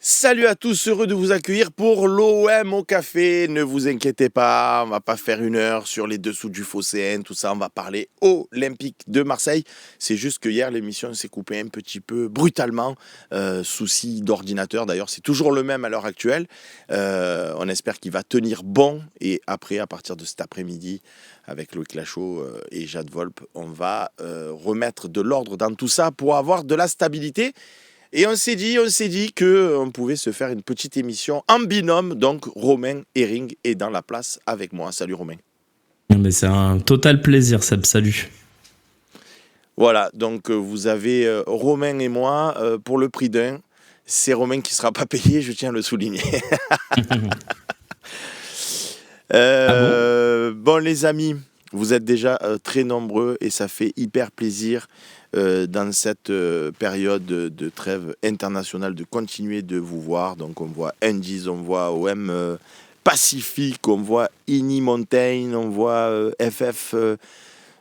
Salut à tous, heureux de vous accueillir pour l'OM au café. Ne vous inquiétez pas, on va pas faire 1 heure sur les dessous du Phocéen, tout ça, on va parler Olympique de Marseille. C'est juste que hier, l'émission s'est coupée un petit peu brutalement, souci d'ordinateur. D'ailleurs, c'est toujours le même à l'heure actuelle. On espère qu'il va tenir bon. Et après, à partir de cet après-midi, avec Loïc Lachaud et Jade Volpe, on va remettre de l'ordre dans tout ça pour avoir de la stabilité. Et on s'est dit qu'on pouvait se faire une petite émission en binôme. Donc Romain Herring est dans la place avec moi. Salut Romain. Mais c'est un total plaisir, Seb. Salut. Voilà, donc vous avez Romain et moi pour le prix d'un. C'est Romain qui ne sera pas payé, je tiens à le souligner. Bon les amis, vous êtes déjà très nombreux et ça fait hyper plaisir dans cette période de trêve internationale de continuer de vous voir. Donc on voit Andies, on voit OM Pacifique, on voit Ini Mountain, on voit FF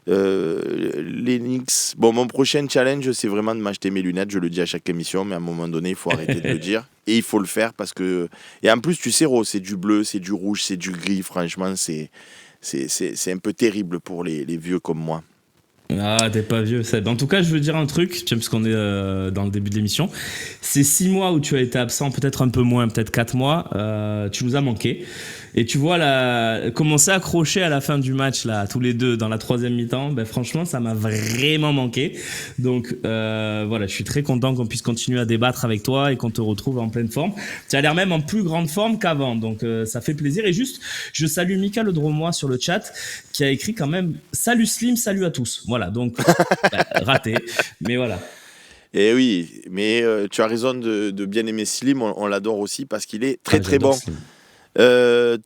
Lennox. Bon, mon prochain challenge, c'est vraiment de m'acheter mes lunettes. Je le dis à chaque émission, mais à un moment donné, il faut arrêter de le dire. Et il faut le faire parce que... Et en plus, tu sais, Ro, c'est du bleu, c'est du rouge, c'est du gris. Franchement, c'est un peu terrible pour les vieux comme moi. Ah, t'es pas vieux, Seb. En tout cas, je veux dire un truc, parce qu'on est dans le début de l'émission. Ces 6 mois où tu as été absent, peut-être un peu moins, peut-être 4 mois, tu nous as manqué. Et tu vois, comment s'est accroché à la fin du match, là, tous les deux, dans la 3e mi-temps, ben, franchement, ça m'a vraiment manqué. Donc, voilà, je suis très content qu'on puisse continuer à débattre avec toi et qu'on te retrouve en pleine forme. Tu as l'air même en plus grande forme qu'avant, donc ça fait plaisir. Et juste, je salue Mika Le Dromois sur le chat, qui a écrit quand même « Salut Slim, salut à tous ». Voilà, donc, raté, mais voilà. Et oui, mais tu as raison de bien aimer Slim, on l'adore aussi parce qu'il est très bon. Slim.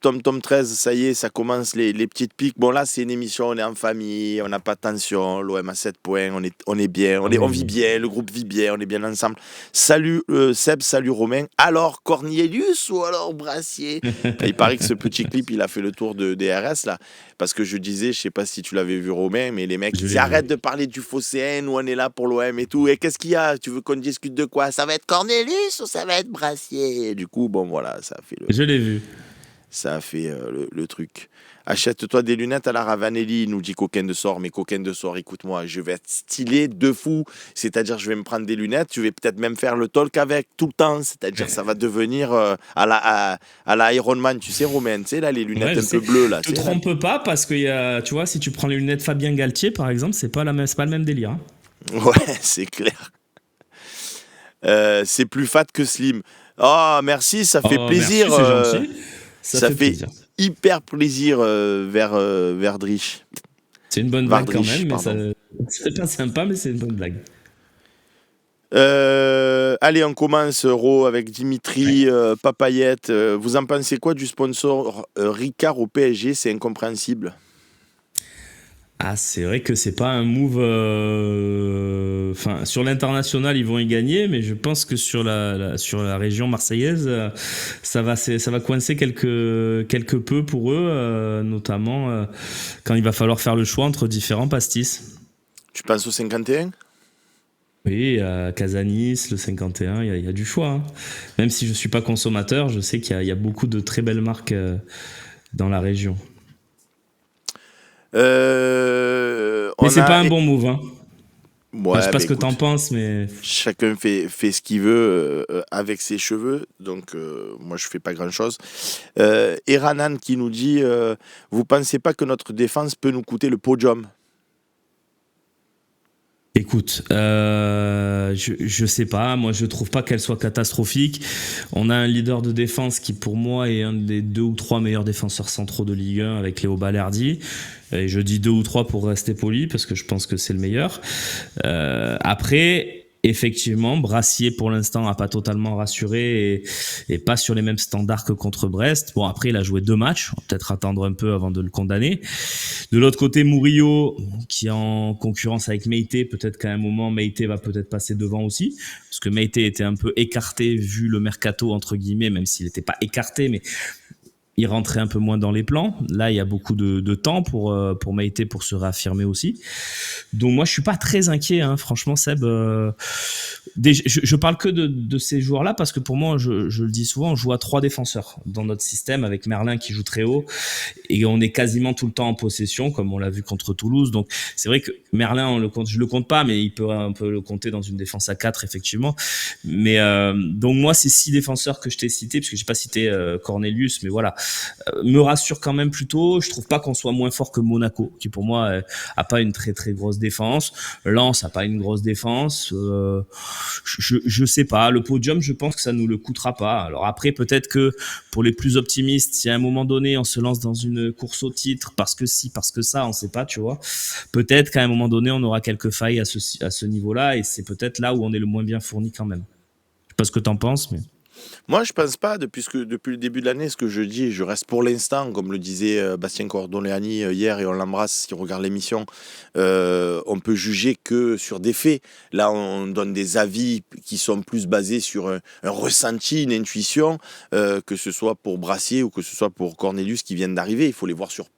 Tom 13, ça y est, ça commence les petites piques. Bon là c'est une émission, on est en famille, on n'a pas de tension, l'OM a 7 points, on est bien, on vit bien, le groupe vit bien, on est bien ensemble. Salut Seb, salut Romain. Alors Cornelius ou alors Brassier? Il paraît que ce petit clip il a fait le tour de DRS là, parce que je disais, je sais pas si tu l'avais vu Romain, mais les mecs ils arrêtent de parler du Phocéen, nous on est là pour l'OM et tout, et qu'est-ce qu'il y a? Tu veux qu'on discute de quoi? Ça va être Cornelius ou ça va être Brassier? Et du coup bon voilà, ça a fait le... Je l'ai vu. Ça a fait le truc. Achète-toi des lunettes à la Ravanelli, nous dit Coquin de Sort. Mais Coquin de Sort, écoute-moi, je vais être stylé de fou. C'est-à-dire, je vais me prendre des lunettes, je vais peut-être même faire le talk avec tout le temps. C'est-à-dire, ça va devenir à la Iron Man, tu sais, Romain, tu sais, là, les lunettes un peu bleues. Là, tu te trompes pas parce que, tu vois, si tu prends les lunettes Fabien Galtier, par exemple, c'est pas le même délire. Hein. Ouais, c'est clair. C'est plus fat que Slim. Oh, merci, ça fait plaisir. Merci, c'est gentil. Ça fait hyper plaisir vers Drich. C'est une bonne blague quand même, mais c'est pas sympa, mais c'est une bonne blague. Allez, on commence, Ro, avec Dimitri Papayette. Vous en pensez quoi du sponsor Ricard au PSG? C'est incompréhensible. Ah, c'est vrai que c'est pas un move. Enfin, sur l'international, ils vont y gagner, mais je pense que sur la région marseillaise, ça va coincer quelque peu pour eux, notamment quand il va falloir faire le choix entre différents pastis. Tu penses au 51? Oui, à Casanis, le 51, il y a du choix. Hein. Même si je suis pas consommateur, je sais qu'il y a beaucoup de très belles marques dans la région. Mais c'est pas un bon move, hein. Ouais, je sais pas ce que t'en penses, mais... Chacun fait ce qu'il veut avec ses cheveux, donc moi je fais pas grand-chose. Eranan qui nous dit vous pensez pas que notre défense peut nous coûter le podium? Écoute, je sais pas, moi je trouve pas qu'elle soit catastrophique. On a un leader de défense qui pour moi est un des 2 ou 3 meilleurs défenseurs centraux de Ligue 1 avec Léo Balerdi. Et je dis 2 ou 3 pour rester poli parce que je pense que c'est le meilleur. Après, effectivement, Brassier pour l'instant n'a pas totalement rassuré et pas sur les mêmes standards que contre Brest. Bon, après il a joué 2 matchs, on va peut-être attendre un peu avant de le condamner. De l'autre côté, Murillo qui est en concurrence avec Meïté, peut-être qu'à un moment Meïté va peut-être passer devant aussi, parce que Meïté était un peu écarté vu le mercato entre guillemets, même s'il n'était pas écarté, mais il rentrait un peu moins dans les plans. Là, il y a beaucoup de temps pour Meïté pour se réaffirmer aussi. Donc moi, je suis pas très inquiet, hein. Franchement, Seb. Je parle que de ces joueurs-là parce que pour moi, je le dis souvent, on joue à 3 défenseurs dans notre système avec Merlin qui joue très haut et on est quasiment tout le temps en possession, comme on l'a vu contre Toulouse. Donc c'est vrai que Merlin, je le compte pas, mais on peut le compter dans une défense à 4 effectivement. Mais donc moi, ces 6 défenseurs que je t'ai cités, parce que j'ai pas cité Cornelius, mais voilà, me rassure quand même plutôt. Je trouve pas qu'on soit moins fort que Monaco, qui pour moi a pas une très très grosse défense. Lens a pas une grosse défense. Je sais pas. Le podium, je pense que ça nous le coûtera pas. Alors après, peut-être que pour les plus optimistes, si à un moment donné on se lance dans une course au titre parce que si, parce que ça, on sait pas, tu vois. Peut-être qu'à un moment donné, on aura quelques failles à ce niveau-là, et c'est peut-être là où on est le moins bien fourni quand même. Je sais pas ce que t'en penses, mais. Moi, je pense pas, depuis le début de l'année, ce que je dis, je reste pour l'instant, comme le disait Bastien Cordon-Leani hier, et on l'embrasse si on regarde l'émission, on peut juger que sur des faits. Là, on donne des avis qui sont plus basés sur un ressenti, une intuition, que ce soit pour Brassier ou que ce soit pour Cornelius qui viennent d'arriver. Il faut les voir sur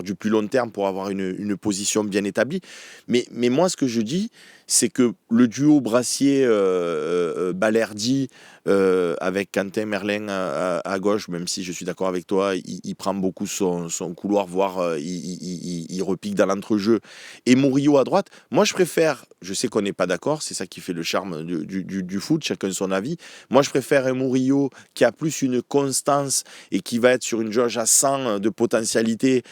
du plus long terme pour avoir une position bien établie. Mais moi, ce que je dis, c'est que le duo Brassier-Balerdi, avec Quentin Merlin à gauche, même si je suis d'accord avec toi, il prend beaucoup son couloir, voire il repique dans l'entrejeu, et Murillo à droite. Moi, je préfère, je sais qu'on n'est pas d'accord, c'est ça qui fait le charme du foot, chacun son avis. Moi, je préfère un Murillo qui a plus une constance et qui va être sur une jauge à 100 de potentialité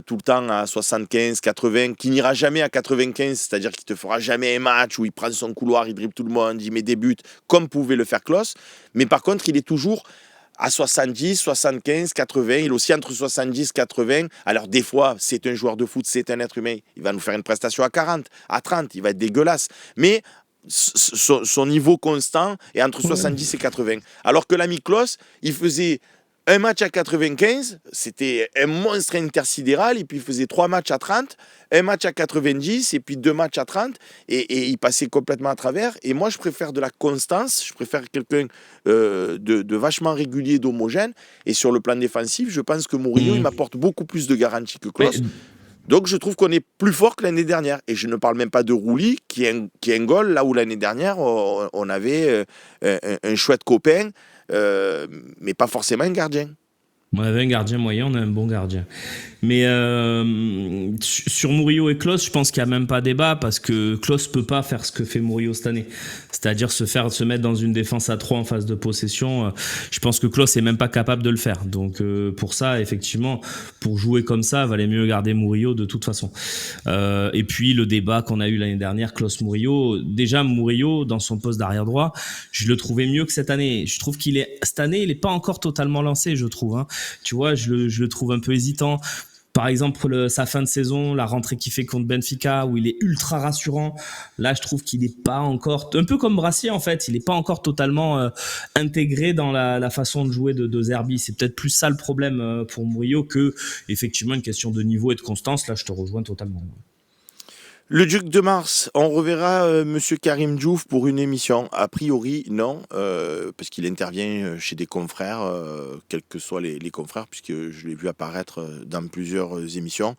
tout le temps à 75, 80, qui n'ira jamais à 95, c'est-à-dire qu'il te fera jamais un match où il prend son couloir, il dribble tout le monde, il met des buts, comme pouvait le faire Klose. Mais par contre, il est toujours à 70, 75, 80. Il est aussi entre 70 et 80. Alors, des fois, c'est un joueur de foot, c'est un être humain. Il va nous faire une prestation à 40, à 30. Il va être dégueulasse. Mais son niveau constant est entre 70 et 80. Alors que l'ami Klose, il faisait un match à 95, c'était un monstre intersidéral, et puis il faisait 3 matchs à 30, un match à 90, et puis 2 matchs à 30, et il passait complètement à travers. Et moi, je préfère de la constance, je préfère quelqu'un de vachement régulier, d'homogène, et sur le plan défensif, je pense que Murillo, il m'apporte beaucoup plus de garanties que Klose. Donc je trouve qu'on est plus fort que l'année dernière. Et je ne parle même pas de Rouli, qui est un goal, là où l'année dernière, on avait un chouette copain, mais pas forcément un gardien. On avait un gardien moyen, on a un bon gardien. Mais sur Murillo et Klose, je pense qu'il n'y a même pas débat, parce que Klose peut pas faire ce que fait Murillo cette année. C'est-à-dire se mettre dans une défense à 3 en phase de possession. Je pense que Klose est même pas capable de le faire. Donc pour ça, effectivement, pour jouer comme ça, il valait mieux garder Murillo de toute façon. Et puis le débat qu'on a eu l'année dernière, Klose-Murillo, déjà Murillo, dans son poste d'arrière droit, je le trouvais mieux que cette année. Je trouve cette année, il est pas encore totalement lancé, je trouve, hein. Tu vois, je le trouve un peu hésitant. Par exemple, sa fin de saison, la rentrée qu'il fait contre Benfica, où il est ultra rassurant. Là, je trouve qu'il n'est pas encore, un peu comme Brassier en fait, il n'est pas encore totalement intégré dans la façon de jouer de Zerbi. C'est peut-être plus ça le problème pour Murillo que effectivement une question de niveau et de constance. Là, je te rejoins totalement. Le Duc de Mars, on reverra Monsieur Karim Diouf pour une émission. A priori, non, parce qu'il intervient chez des confrères, quels que soient les confrères, puisque je l'ai vu apparaître dans plusieurs émissions.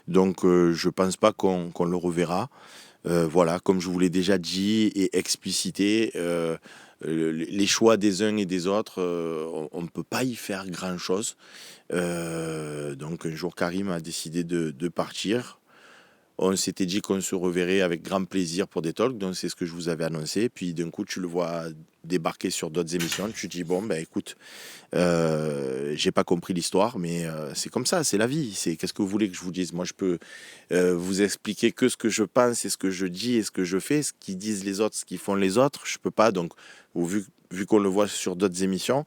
Donc, je pense pas qu'on le reverra. Voilà, comme je vous l'ai déjà dit et explicité, les choix des uns et des autres, on ne peut pas y faire grand-chose. Donc, un jour, Karim a décidé de partir. On s'était dit qu'on se reverrait avec grand plaisir pour des talks, donc c'est ce que je vous avais annoncé. Puis d'un coup, tu le vois débarquer sur d'autres émissions. Tu te dis, bon, ben écoute, j'ai pas compris l'histoire, mais c'est comme ça, c'est la vie. Qu'est-ce que vous voulez que je vous dise? Moi, je peux vous expliquer que ce que je pense et ce que je dis et ce que je fais, ce qu'ils disent les autres, ce qu'ils font les autres, je peux pas. Donc, vu qu'on le voit sur d'autres émissions,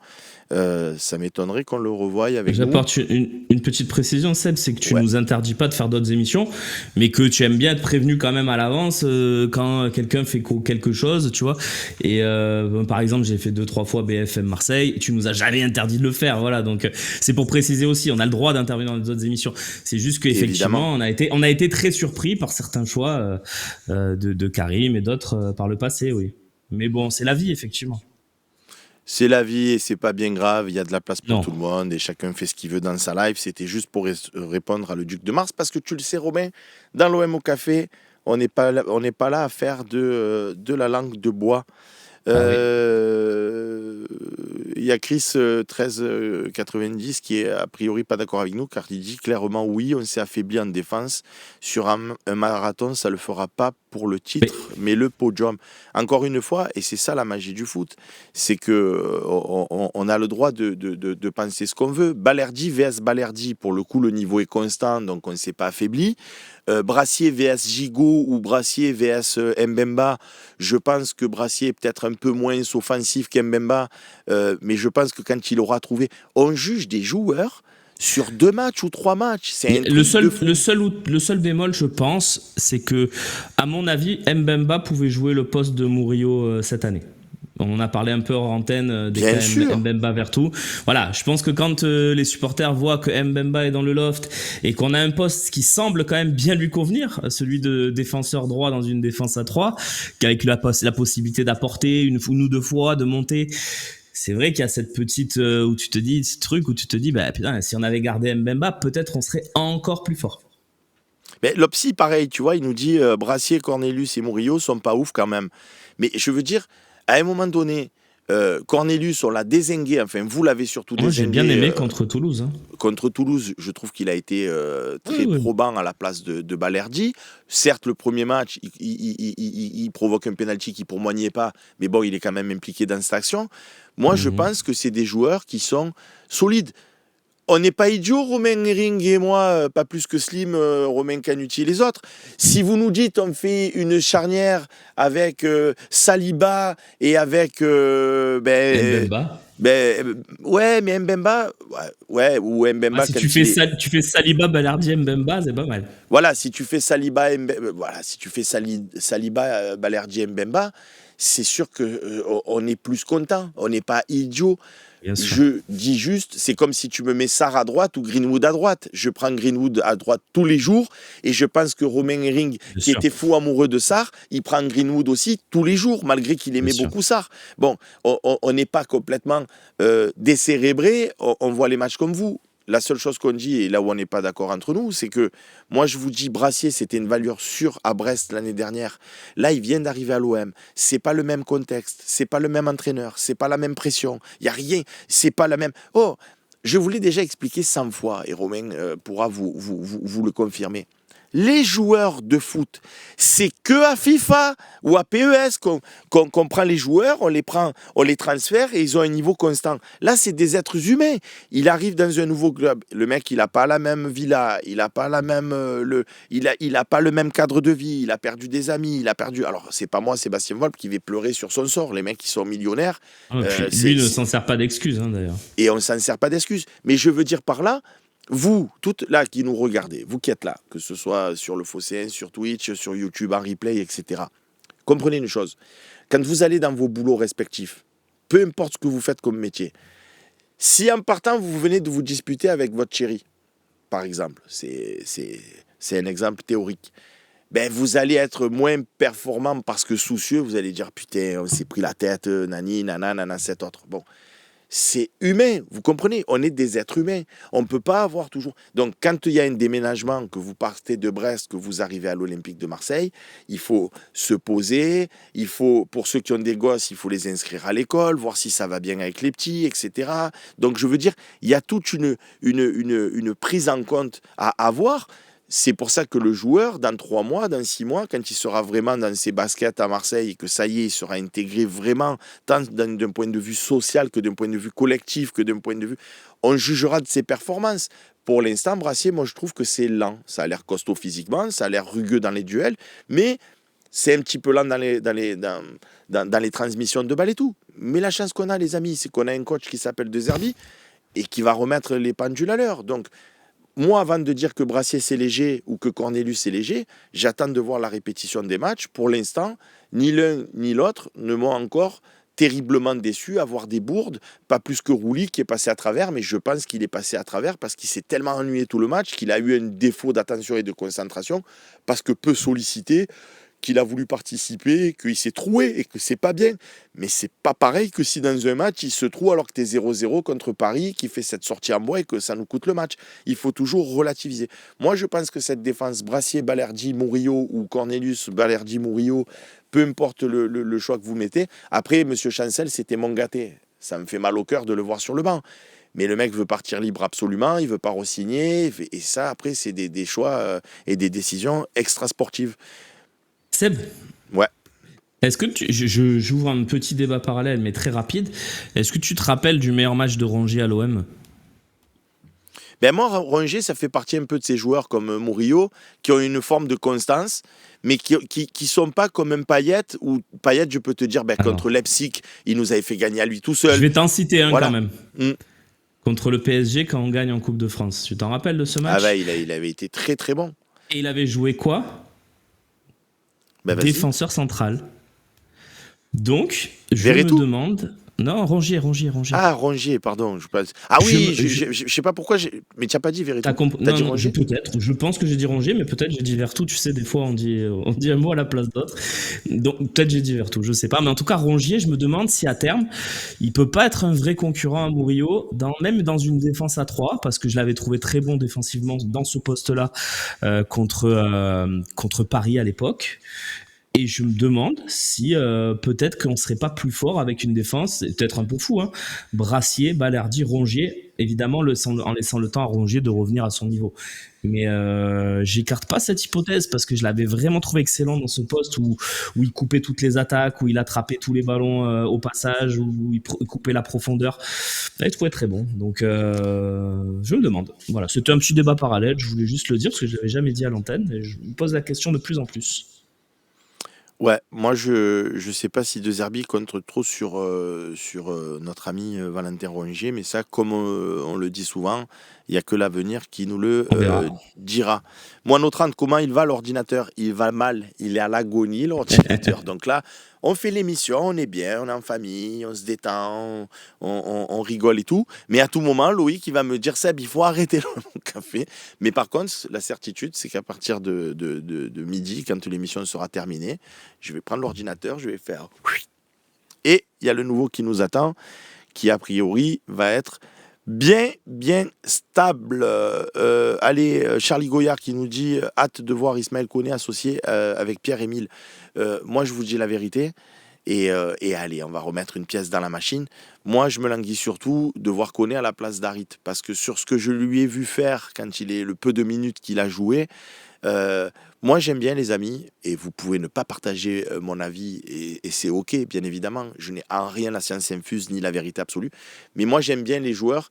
ça m'étonnerait qu'on le revoie avec nous. J'apporte une petite précision, Seb, c'est que tu nous interdis pas de faire d'autres émissions, mais que tu aimes bien être prévenu quand même à l'avance quand quelqu'un fait quelque chose, tu vois. Et par exemple, j'ai fait 2-3 fois BFM Marseille, tu nous as jamais interdit de le faire, voilà. Donc c'est pour préciser aussi, on a le droit d'intervenir dans les autres émissions. C'est juste qu'effectivement, on a été très surpris par certains choix de Karim et d'autres par le passé, oui. Mais bon, c'est la vie, effectivement. C'est la vie et c'est pas bien grave. Il y a de la place pour Non. tout le monde et chacun fait ce qu'il veut dans sa life. C'était juste pour répondre à le Duc de Mars parce que tu le sais, Romain, dans l'OM au café, on n'est pas là à faire de la langue de bois. Bah oui. Il y a Chris 1390 qui est a priori pas d'accord avec nous car il dit clairement oui, on s'est affaibli en défense sur un marathon, ça le fera pas pour le titre, Mais mais le podium. Encore une fois, et c'est ça la magie du foot, c'est que on a le droit de penser ce qu'on veut. Balerdi vs Balerdi, pour le coup, le niveau est constant, donc on ne s'est pas affaibli. Brassier vs Gigot ou Brassier vs Mbemba, je pense que Brassier est peut-être un peu moins offensif qu'Mbemba, mais je pense que quand il aura trouvé... On juge des joueurs sur 2 matchs ou 3 matchs. C'est un truc de fou. le seul bémol, je pense, c'est que, à mon avis, Mbemba pouvait jouer le poste de Murillo cette année. On en a parlé un peu hors antenne des Bien cas sûr. Mbemba Vertou. Voilà, je pense que quand les supporters voient que Mbemba est dans le loft et qu'on a un poste qui semble quand même bien lui convenir, celui de défenseur droit dans une défense à 3, qu'avec la possibilité d'apporter une ou deux fois, de monter, c'est vrai qu'il y a cette petite où tu te dis, ce truc où tu te dis, bah putain, si on avait gardé Mbemba, peut-être on serait encore plus fort. Mais Lopsy, pareil, tu vois, il nous dit Brassier, Cornelius et Murillo sont pas ouf quand même. Mais je veux dire, à un moment donné, Cornelius, on l'a dézingué, enfin, vous l'avez surtout Moi, j'ai bien dézingué aimé contre Toulouse. Hein. contre Toulouse. Je trouve qu'il a été très Oui, oui. probant à la place de Balerdi. Certes, le premier match, il provoque un penalty qui pour moi n'y est pas, mais bon, il est quand même impliqué dans cette action. Moi, je pense que c'est des joueurs qui sont solides. On n'est pas idiots, Romain Hering et moi, pas plus que Slim, Romain Canuti et les autres. Si vous nous dites on fait une charnière avec Saliba et avec Mbemba. ouais, mais Mbemba, ouais, ou Mbemba Si quand tu il est... tu fais Saliba, Balardi, Mbemba, c'est pas mal. Voilà, si tu fais Saliba, voilà, si tu fais Saliba, Balerdi, Mbemba, c'est sûr que on est plus content. On n'est pas idiot. Bien sûr. Je dis juste, c'est comme si tu me mets Sarr à droite ou Greenwood à droite. Je prends Greenwood à droite tous les jours et je pense que Romain Hering, Bien qui sûr. était fou amoureux de Sarr, il prend Greenwood aussi tous les jours, malgré qu'il aimait Bien sûr. beaucoup Sarr. Bon, on n'est pas complètement décérébré, on voit les matchs comme vous. La seule chose qu'on dit, et là où on n'est pas d'accord entre nous, c'est que moi je vous dis, Brassier, c'était une valeur sûre à Brest l'année dernière. Là, il vient d'arriver à l'OM. C'est pas le même contexte, c'est pas le même entraîneur, c'est pas la même pression. Il y a rien, c'est pas la même. Oh, je vous l'ai déjà expliqué 100 fois, et Romain pourra vous le confirmer. Les joueurs de foot, c'est que à FIFA ou à PES qu'on prend les joueurs, on les transfère et ils ont un niveau constant. Là, c'est des êtres humains. Il arrive dans un nouveau club. Le mec, il n'a pas la même villa, il n'a pas la même, il a pas le même cadre de vie. Il a perdu des amis, il a perdu. Alors, c'est pas moi, Sébastien Volpe, qui vais pleurer sur son sort. Les mecs qui sont millionnaires, Lui ne s'en sert pas d'excuse, hein, d'ailleurs. et on ne s'en sert pas d'excuse. Mais je veux dire par là. Vous, toutes là qui nous regardez, vous qui êtes là, que ce soit sur le Phocéen, sur Twitch, sur YouTube, en replay, etc. Comprenez une chose, quand vous allez dans vos boulots respectifs, peu importe ce que vous faites comme métier, si en partant vous venez de vous disputer avec votre chérie, par exemple, c'est un exemple théorique, ben vous allez être moins performant parce que soucieux, vous allez dire putain, on s'est pris la tête, nani, nana, nana, cet autre. Bon. C'est humain, vous comprenez, on est des êtres humains, on ne peut pas avoir toujours... Donc quand il y a un déménagement, que vous partez de Brest, que vous arrivez à l'Olympique de Marseille, il faut se poser, il faut, pour ceux qui ont des gosses, il faut les inscrire à l'école, voir si ça va bien avec les petits, etc. Donc je veux dire, il y a toute une prise en compte à avoir. C'est pour ça que le joueur, dans 3 mois, dans 6 mois, quand il sera vraiment dans ses baskets à Marseille et que ça y est, il sera intégré vraiment, tant d'un point de vue social que d'un point de vue collectif, que d'un point de vue... On jugera de ses performances. Pour l'instant, Brassier, moi je trouve que c'est lent. Ça a l'air costaud physiquement, ça a l'air rugueux dans les duels, mais c'est un petit peu lent dans les transmissions de balles et tout. Mais la chance qu'on a, les amis, c'est qu'on a un coach qui s'appelle De Zerbi et qui va remettre les pendules à l'heure. Donc, moi, avant de dire que Brassier c'est léger ou que Cornelius c'est léger, j'attends de voir la répétition des matchs. Pour l'instant, ni l'un ni l'autre ne m'ont encore terriblement déçu, avoir des bourdes, pas plus que Rouly qui est passé à travers, mais je pense qu'il est passé à travers parce qu'il s'est tellement ennuyé tout le match qu'il a eu un défaut d'attention et de concentration, parce que peu sollicité, qu'il a voulu participer, qu'il s'est troué et que c'est pas bien. Mais c'est pas pareil que si dans un match, il se trouve alors que tu es 0-0 contre Paris, qui fait cette sortie en bois et que ça nous coûte le match. Il faut toujours relativiser. Moi, je pense que cette défense Brassier, Balerdi, Murillo ou Cornelius, Balerdi, Murillo, peu importe le choix que vous mettez. Après, M. Chancel, c'était mon gâté. Ça me fait mal au cœur de le voir sur le banc. Mais le mec veut partir libre absolument, il veut pas re-signer. Et ça, après, c'est des choix et des décisions extra-sportives. Seb, Ouais. est-ce que j'ouvre un petit débat parallèle, mais très rapide. Est-ce que tu te rappelles du meilleur match de Rongier à l'OM ? Ben moi, Rongier, ça fait partie un peu de ces joueurs comme Murillo, qui ont une forme de constance, mais qui sont pas comme un Payet, ou Payet, je peux te dire, contre Leipzig, il nous avait fait gagner à lui tout seul. Je vais t'en citer un quand même. Mm. Contre le PSG, quand on gagne en Coupe de France. Tu t'en rappelles de ce match ? Ah bah, il avait été très très bon. Et il avait joué quoi ? Défenseur central. Donc, je me demande... Non, Rongier. Ah, Rongier, pardon. Ah oui, je sais pas pourquoi, mais tu n'as pas dit Verretou. T'as dit Rongier ? Peut-être. Je pense que j'ai dit Rongier, mais peut-être j'ai dit Verretou. Tu sais, des fois, on dit un mot à la place d'autre. Donc, peut-être j'ai dit Verretou, je sais pas. Mais en tout cas, Rongier, je me demande si à terme, il peut pas être un vrai concurrent à Murillo, même dans une défense à 3, parce que je l'avais trouvé très bon défensivement dans ce poste-là contre Paris à l'époque. Et je me demande si peut-être qu'on serait pas plus fort avec une défense, c'est peut-être un peu fou, hein, Brassier, Balerdi, Rongier, évidemment en laissant le temps à Rongier de revenir à son niveau. Mais j'écarte pas cette hypothèse parce que je l'avais vraiment trouvé excellent dans ce poste où il coupait toutes les attaques, où il attrapait tous les ballons au passage, où il coupait la profondeur. Je trouvais très bon. Donc je me demande. Voilà, c'était un petit débat parallèle, je voulais juste le dire parce que je l'avais jamais dit à l'antenne et je me pose la question de plus en plus. Ouais, moi je sais pas si De Zerbi compte trop sur notre ami Valentin Rongier, mais ça, comme on le dit souvent, il n'y a que l'avenir qui nous le dira. Moi, notre Inde, comment il va l'ordinateur ? Il va mal, il est à l'agonie l'ordinateur. Donc là, on fait l'émission, on est bien, on est en famille, on se détend, on rigole et tout. Mais à tout moment, Loïc, il va me dire, Seb, il faut arrêter le café. Mais par contre, la certitude, c'est qu'à partir de midi, quand l'émission sera terminée, je vais prendre l'ordinateur, je vais faire... Et il y a le nouveau qui nous attend, qui a priori va être bien stable. Allez, Charlie Goyard qui nous dit hâte de voir Ismaël Koné associé avec Pierre-Emile. Moi, je vous dis la vérité. Et allez, on va remettre une pièce dans la machine. Moi, je me languis surtout de voir Koné à la place d'Harit. Parce que sur ce que je lui ai vu faire quand le peu de minutes qu'il a joué, moi j'aime bien les amis, et vous pouvez ne pas partager mon avis, et c'est ok, bien évidemment, je n'ai en rien la science infuse ni la vérité absolue, mais moi j'aime bien les joueurs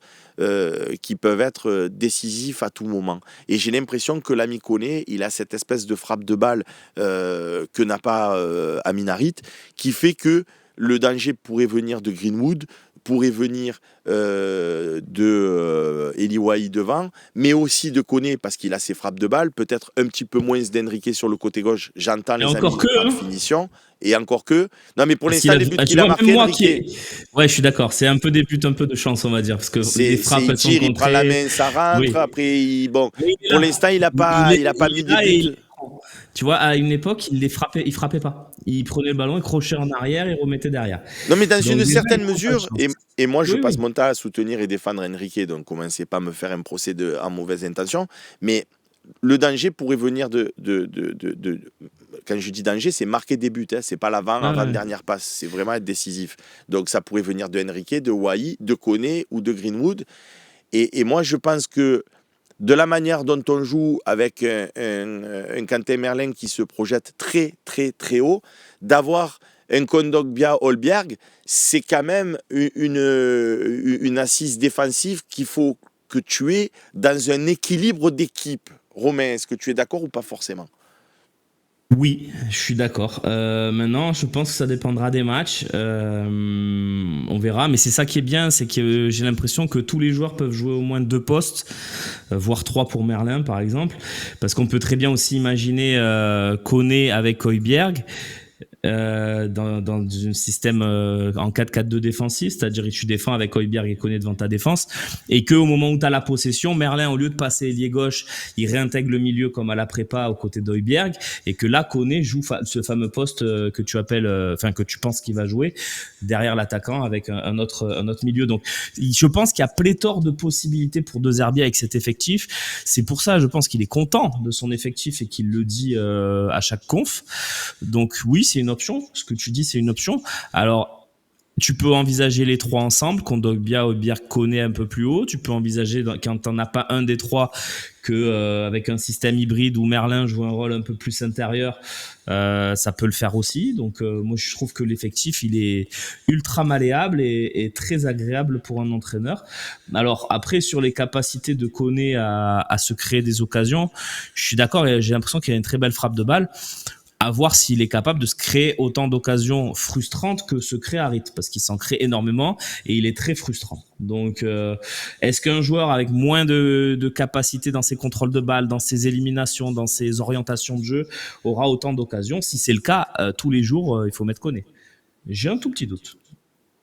qui peuvent être décisifs à tout moment, et j'ai l'impression que l'ami Koné, il a cette espèce de frappe de balle que n'a pas Amin Harit, qui fait que le danger pourrait venir de Greenwood, pourrait venir de Eli Wahi devant, mais aussi de Koné parce qu'il a ses frappes de balle, peut-être un petit peu moins d'Henrique sur le côté gauche. J'entends les amis en finition, et encore que. Non, mais pour l'instant, les buts qu'il a marqués, ouais, je suis d'accord. C'est un peu des buts, un peu de chance, on va dire, parce que les frappes il tire, il prend la main, ça rentre. Oui. Après, pour l'instant, il a pas mis des buts. Tu vois, à une époque, il frappait pas. Il prenait le ballon, il crochait en arrière et remettait derrière. Non, mais dans une certaine mesure, et moi, je passe mon temps à soutenir et défendre Henrique, donc commencez pas à me faire un procès en mauvaise intention, mais le danger pourrait venir de quand je dis danger, c'est marquer des buts, hein, c'est pas l'avant-dernière passe, c'est vraiment être décisif. Donc ça pourrait venir de Henrique, de Wahi, de Koné ou de Greenwood, et moi, je pense que de la manière dont on joue avec un Quentin Merlin qui se projette très, très, très haut, d'avoir un Kondogbia Holberg, c'est quand même une assise défensive qu'il faut que tu aies dans un équilibre d'équipe. Romain, est-ce que tu es d'accord ou pas forcément ? Oui, je suis d'accord. Maintenant, je pense que ça dépendra des matchs. On verra. Mais c'est ça qui est bien, c'est que j'ai l'impression que tous les joueurs peuvent jouer au moins 2 postes, voire 3 pour Merlin, par exemple. Parce qu'on peut très bien aussi imaginer Koné avec Højbjerg. dans un système en 4-4-2 défensif, c'est-à-dire que tu défends avec Højbjerg et Koné devant ta défense, et que au moment où tu as la possession, Merlin, au lieu de passer ailier gauche, il réintègre le milieu comme à la prépa aux côtés d'Højbjerg, et que là, Koné joue ce fameux poste que tu appelles, que tu penses qu'il va jouer derrière l'attaquant avec un autre milieu. Donc, je pense qu'il y a pléthore de possibilités pour De Zerbi avec cet effectif. C'est pour ça, je pense qu'il est content de son effectif et qu'il le dit à chaque conf. Donc oui, c'est une option. Ce que tu dis, c'est une option. Alors, tu peux envisager les trois ensemble, Kondogbia, Højbjerg, Koné un peu plus haut. Tu peux envisager, quand t'en as pas un des trois, que avec un système hybride où Merlin joue un rôle un peu plus intérieur, ça peut le faire aussi. Donc moi, je trouve que l'effectif, il est ultra malléable et très agréable pour un entraîneur. Alors après, sur les capacités de Koné à se créer des occasions, je suis d'accord. J'ai l'impression qu'il a une très belle frappe de balle. À voir s'il est capable de se créer autant d'occasions frustrantes que se crée Harit, parce qu'il s'en crée énormément et il est très frustrant. Donc, est-ce qu'un joueur avec moins de capacité dans ses contrôles de balle, dans ses éliminations, dans ses orientations de jeu, aura autant d'occasions? Si c'est le cas, tous les jours, il faut mettre Koné. J'ai un tout petit doute.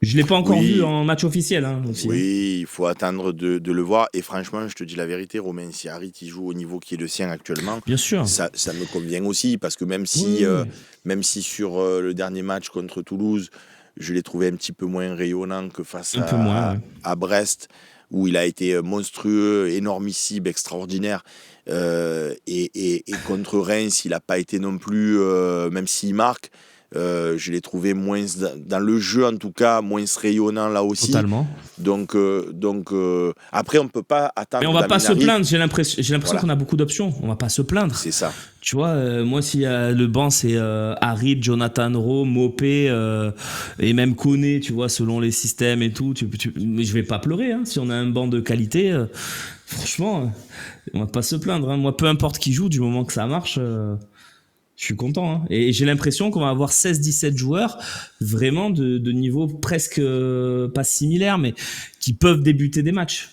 Je l'ai pas encore vu en match officiel. Aussi. Oui, il faut attendre de le voir. Et franchement, je te dis la vérité, Romain, si Harit il joue au niveau qui est le sien actuellement, bien sûr, ça me convient aussi. Parce que même si sur le dernier match contre Toulouse, je l'ai trouvé un petit peu moins rayonnant que face à Brest, où il a été monstrueux, énormissime, extraordinaire. Et contre Reims, il n'a pas été non plus, même s'il marque, je l'ai trouvé moins dans le jeu en tout cas moins rayonnant là aussi. Totalement. Donc après on peut pas attendre. Mais on va pas se plaindre. J'ai l'impression qu'on a beaucoup d'options. On va pas se plaindre. C'est ça. Tu vois, moi si le banc c'est Harit, Jonathan Rowe, Mopé et même Koné, tu vois, selon les systèmes et tout. Mais je vais pas pleurer si on a un banc de qualité. Franchement, on va pas se plaindre. Moi, peu importe qui joue, du moment que ça marche. Je suis content. Et j'ai l'impression qu'on va avoir 16-17 joueurs vraiment de niveau presque pas similaire, mais qui peuvent débuter des matchs.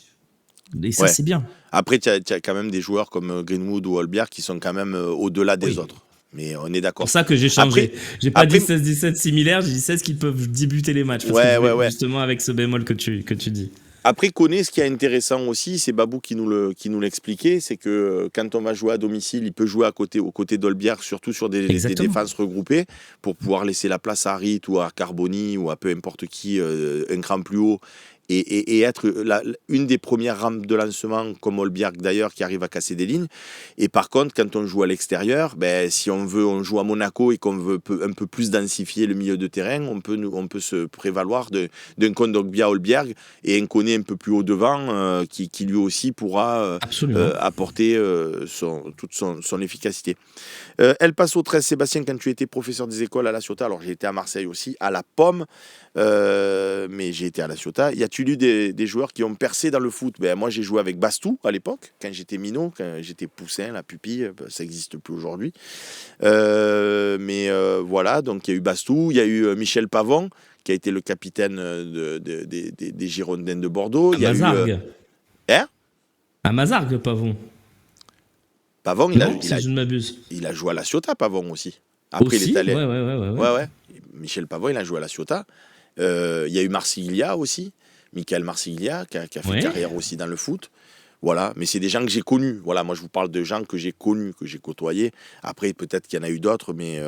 Et ça, c'est bien. Après, tu as quand même des joueurs comme Greenwood ou Højbjerg qui sont quand même au-delà des autres. Mais on est d'accord. C'est pour ça que j'ai changé. J'ai pas dit 16-17 similaires, j'ai dit 16 qui peuvent débuter les matchs. Justement avec ce bémol que tu dis. Après, Koné, ce qui est intéressant aussi, c'est Babou qui nous l'expliquait, c'est que quand on va jouer à domicile, il peut jouer aux côtés d'Højbjerg, surtout sur des défenses regroupées, pour pouvoir laisser la place à Harit ou à Carboni ou à peu importe qui, un cran plus haut, et être une des premières rampes de lancement, comme Højbjerg d'ailleurs, qui arrive à casser des lignes. Et par contre, quand on joue à l'extérieur, si on joue à Monaco et qu'on veut un peu plus densifier le milieu de terrain, on peut se prévaloir d'un Kondogbia-Højbjerg et un Koné un peu plus haut devant, qui lui aussi pourra apporter toute son efficacité. Elle passe au 13, Sébastien, quand tu étais professeur des écoles à La Ciotat, alors j'ai été à Marseille aussi, à la Pomme, mais j'ai été à La Ciotat. Y a-t-il eu des joueurs qui ont percé dans le foot? Moi, j'ai joué avec Bastou à l'époque, quand j'étais minot, quand j'étais poussin, la pupille, ça n'existe plus aujourd'hui. Voilà, donc il y a eu Bastou, il y a eu Michel Pavon, qui a été le capitaine des Girondins de Bordeaux. À Mazargues. À Mazargues, Pavon. Pavon, je ne m'abuse. Il a joué à La Ciotat, Pavon aussi. Après, aussi, il est allé. Ouais. Michel Pavon, il a joué à La Ciotat. Il y a eu Marsiglia aussi, Michael Marsiglia, qui a fait carrière aussi dans le foot. Voilà, mais c'est des gens que j'ai connus. Voilà, moi je vous parle de gens que j'ai connus, que j'ai côtoyés. Après, peut-être qu'il y en a eu d'autres, mais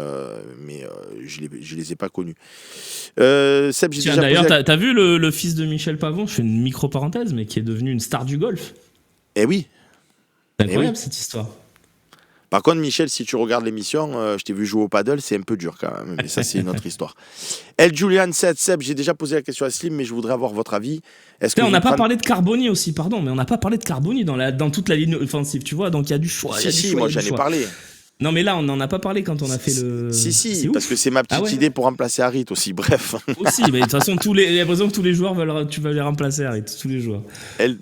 je les ai pas connus. Seb, Tiens, d'ailleurs, t'as vu le fils de Michel Pavon? Je fais une micro-parenthèse, mais qui est devenu une star du golf. Eh oui. C'est incroyable cette histoire. Par contre, Michel, si tu regardes l'émission, je t'ai vu jouer au paddle, c'est un peu dur quand même. Mais ça, c'est une autre histoire. El Julian 7, Seb, j'ai déjà posé la question à Slim, mais je voudrais avoir votre avis. On n'a pas parlé de Carboni aussi, pardon, mais on n'a pas parlé de Carboni dans toute la ligne offensive, tu vois, donc il y a du choix. Moi j'en ai parlé. Non, mais là, on n'en a pas parlé quand on a fait le. Si, parce que c'est ma petite idée pour remplacer Harit aussi, bref. Aussi, mais de toute façon, j'ai l'impression que tous les joueurs tu vas les remplacer, Harit, tous les joueurs.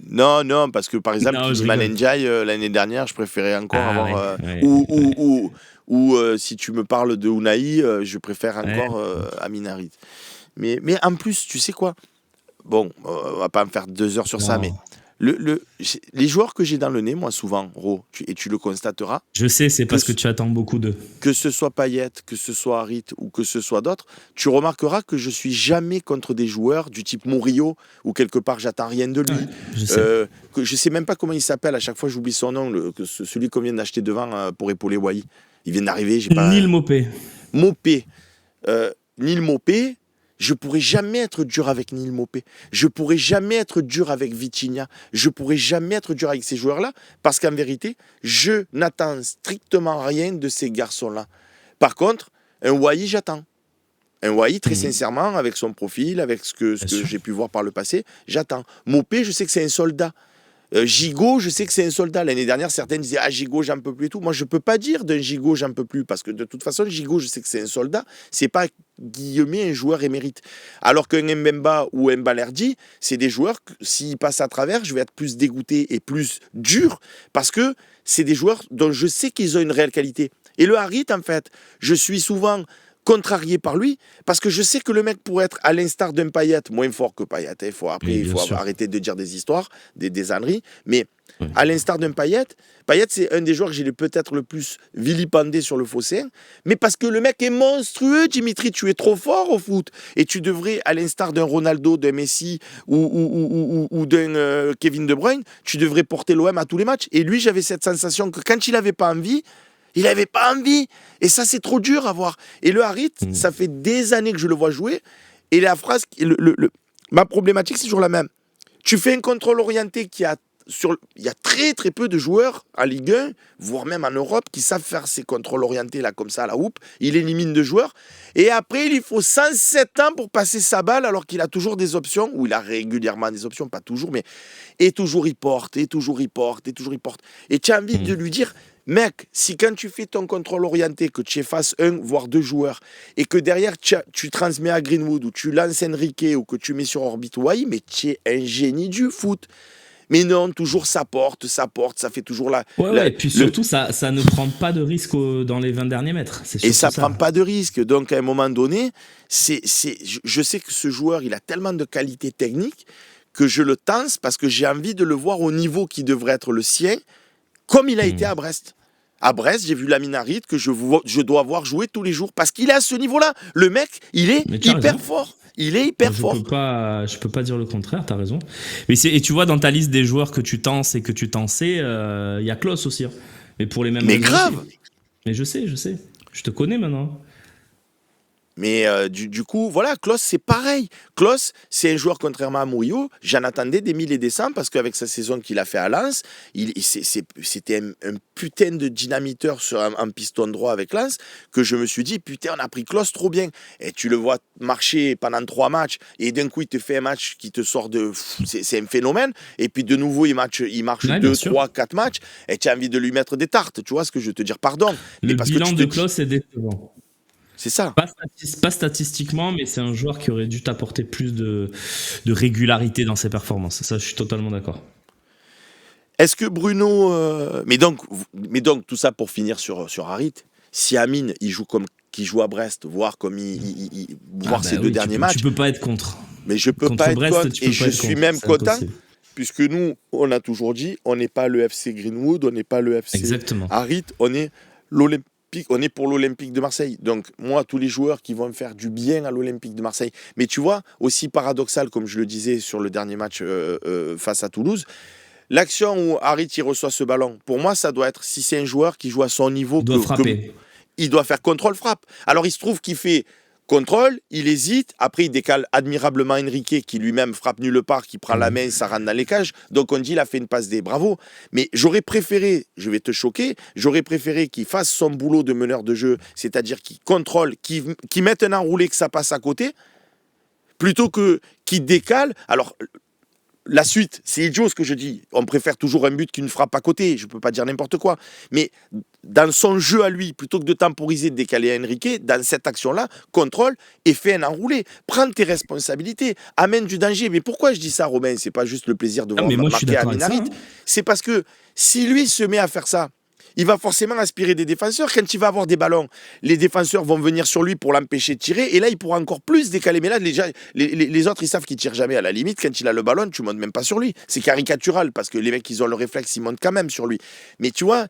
Non, parce que par exemple, Iliman Ndiaye, l'année dernière, je préférais encore avoir. Ou si tu me parles de Unai, je préfère encore Amin Harit. Mais en plus, tu sais quoi? Bon, on va pas me faire 2 heures sur ça, mais Les joueurs que j'ai dans le nez, moi, souvent, et tu le constateras, Je sais, c'est parce que tu attends beaucoup d'eux. que ce soit Payet, que ce soit Harit ou que ce soit d'autres, tu remarqueras que je suis jamais contre des joueurs du type Murillo, où quelque part j'attends rien de lui. Ouais, je sais. Que je sais même pas comment il s'appelle, à chaque fois j'oublie son nom, celui qu'on vient d'acheter devant pour épauler Wai. Il vient d'arriver, j'ai pas. Neil Mopé. Mopé. Neil Mopé, je pourrais jamais être dur avec Neil Mopé. Je pourrais jamais être dur avec Vitinha. Je pourrais jamais être dur avec ces joueurs-là, parce qu'en vérité, je n'attends strictement rien de ces garçons-là. Par contre, un Wai, j'attends. Un Wai, très sincèrement, avec son profil, avec ce que j'ai pu voir par le passé, j'attends. Mopé, je sais que c'est un soldat. Gigot, je sais que c'est un soldat. L'année dernière, certaines disaient « Ah, Gigot, j'en peux plus et tout ». Moi, je ne peux pas dire d'un Gigot, j'en peux plus, parce que de toute façon, Gigot, je sais que c'est un soldat. C'est pas, guillemets, un joueur émérite. Alors qu'un Mbemba ou un Balerdi, c'est des joueurs que, s'ils passent à travers, je vais être plus dégoûté et plus dur, parce que c'est des joueurs dont je sais qu'ils ont une réelle qualité. Et le Harit, en fait, je suis souvent contrarié par lui, parce que je sais que le mec pourrait être à l'instar d'un Payet, moins fort que Payet, il faut arrêter de dire des histoires, des âneries, mais à l'instar d'un Payet, c'est un des joueurs que j'ai peut-être le plus vilipendé sur le phocéen, mais parce que le mec est monstrueux, Dimitri, tu es trop fort au foot, et tu devrais, à l'instar d'un Ronaldo, d'un Messi ou d'un Kevin De Bruyne, tu devrais porter l'OM à tous les matchs, et lui, j'avais cette sensation que quand il n'avait pas envie, il n'avait pas envie. Et ça, c'est trop dur à voir. Et le Harit, ça fait des années que je le vois jouer. Et la phrase, ma problématique, c'est toujours la même. Tu fais un contrôle orienté il y a très très peu de joueurs en Ligue 1, voire même en Europe, qui savent faire ces contrôles orientés là comme ça à la houppe. Il élimine deux joueurs. Et après, il faut 107 ans pour passer sa balle alors qu'il a toujours des options, ou il a régulièrement des options, pas toujours, mais et toujours il porte, et toujours il porte, et toujours il porte. Et tu as envie de lui dire, mec, si quand tu fais ton contrôle orienté, que tu effaces un, voire deux joueurs, et que derrière tu transmets à Greenwood, ou tu lances Enrique, ou que tu mets sur orbite Wai, mais tu es un génie du foot. Mais non, toujours ça porte, ça fait toujours la... Ouais, et puis surtout, ça ne prend pas de risque dans les 20 derniers mètres. Et ça prend pas de risque. Donc, à un moment donné, je sais que ce joueur, il a tellement de qualité technique que je le tense parce que j'ai envie de le voir au niveau qui devrait être le sien, comme il a été à Brest. À Brest, j'ai vu Lamine Harit que je dois voir jouer tous les jours parce qu'il est à ce niveau-là. Le mec, il est hyper fort. Il est hyper fort. Je peux pas dire le contraire, t'as raison. Et tu vois, dans ta liste des joueurs que tu tenses et que tu tensais, il y a Klose aussi. Hein. Mais pour les mêmes Mais grave. Mais je sais. Je te connais maintenant. Mais du coup, voilà, Klose, c'est pareil. Klose, c'est un joueur, contrairement à Murillo, j'en attendais des mille et des cents parce qu'avec sa saison qu'il a fait à Lens, c'était un putain de dynamiteur en piston droit avec Lens que je me suis dit, putain, on a pris Klose trop bien. Et tu le vois marcher pendant 3 matchs et d'un coup, il te fait un match qui te sort de... C'est un phénomène. Et puis de nouveau, il marche 2, 3, 4 matchs et tu as envie de lui mettre des tartes. Tu vois ce que je veux te dire? Pardon. Le bilan de Klose est décevant. C'est ça. Pas statistiquement, mais c'est un joueur qui aurait dû t'apporter plus de régularité dans ses performances. Ça, je suis totalement d'accord. Est-ce que Bruno... Mais donc, tout ça pour finir sur Harit, si Amine, il joue comme qu'il joue à Brest, voire comme voir ses 2 derniers matchs... Tu peux pas être contre. Mais je peux pas être Brest, contre. Et je suis même content, puisque nous, on a toujours dit, on n'est pas le FC Greenwood, on n'est pas le FC Harit, on est l'Olympique. On est pour l'Olympique de Marseille. Donc, moi, tous les joueurs qui vont me faire du bien à l'Olympique de Marseille. Mais tu vois, aussi paradoxal, comme je le disais sur le dernier match face à Toulouse, l'action où Harit il reçoit ce ballon, pour moi, ça doit être, si c'est un joueur qui joue à son niveau, il doit frapper. Il doit faire contrôle-frappe. Alors, il se trouve qu'il fait contrôle, il hésite, après il décale admirablement Enrique qui lui-même frappe nulle part, qui prend la main, ça rentre dans les cages. Donc on dit il a fait une passe D, bravo. Mais j'aurais préféré, je vais te choquer, j'aurais préféré qu'il fasse son boulot de meneur de jeu, c'est-à-dire qu'il contrôle, qu'il mette un enroulé, que ça passe à côté, plutôt qu'il décale. Alors la suite, c'est idiot ce que je dis. On préfère toujours un but qu'une frappe à côté. Je ne peux pas dire n'importe quoi. Mais dans son jeu à lui, plutôt que de temporiser, de décaler à Enrique, dans cette action-là, contrôle et fais un enroulé. Prends tes responsabilités. Amène du danger. Mais pourquoi je dis ça, Romain? C'est pas juste le plaisir de voir marquer Amine Harit. C'est parce que si lui se met à faire ça, il va forcément aspirer des défenseurs. Quand il va avoir des ballons, les défenseurs vont venir sur lui pour l'empêcher de tirer. Et là, il pourra encore plus décaler. Mais là, les autres, ils savent qu'il tire jamais. À la limite, quand il a le ballon, tu montes même pas sur lui. C'est caricatural parce que les mecs, ils ont le réflexe, ils montent quand même sur lui. Mais tu vois,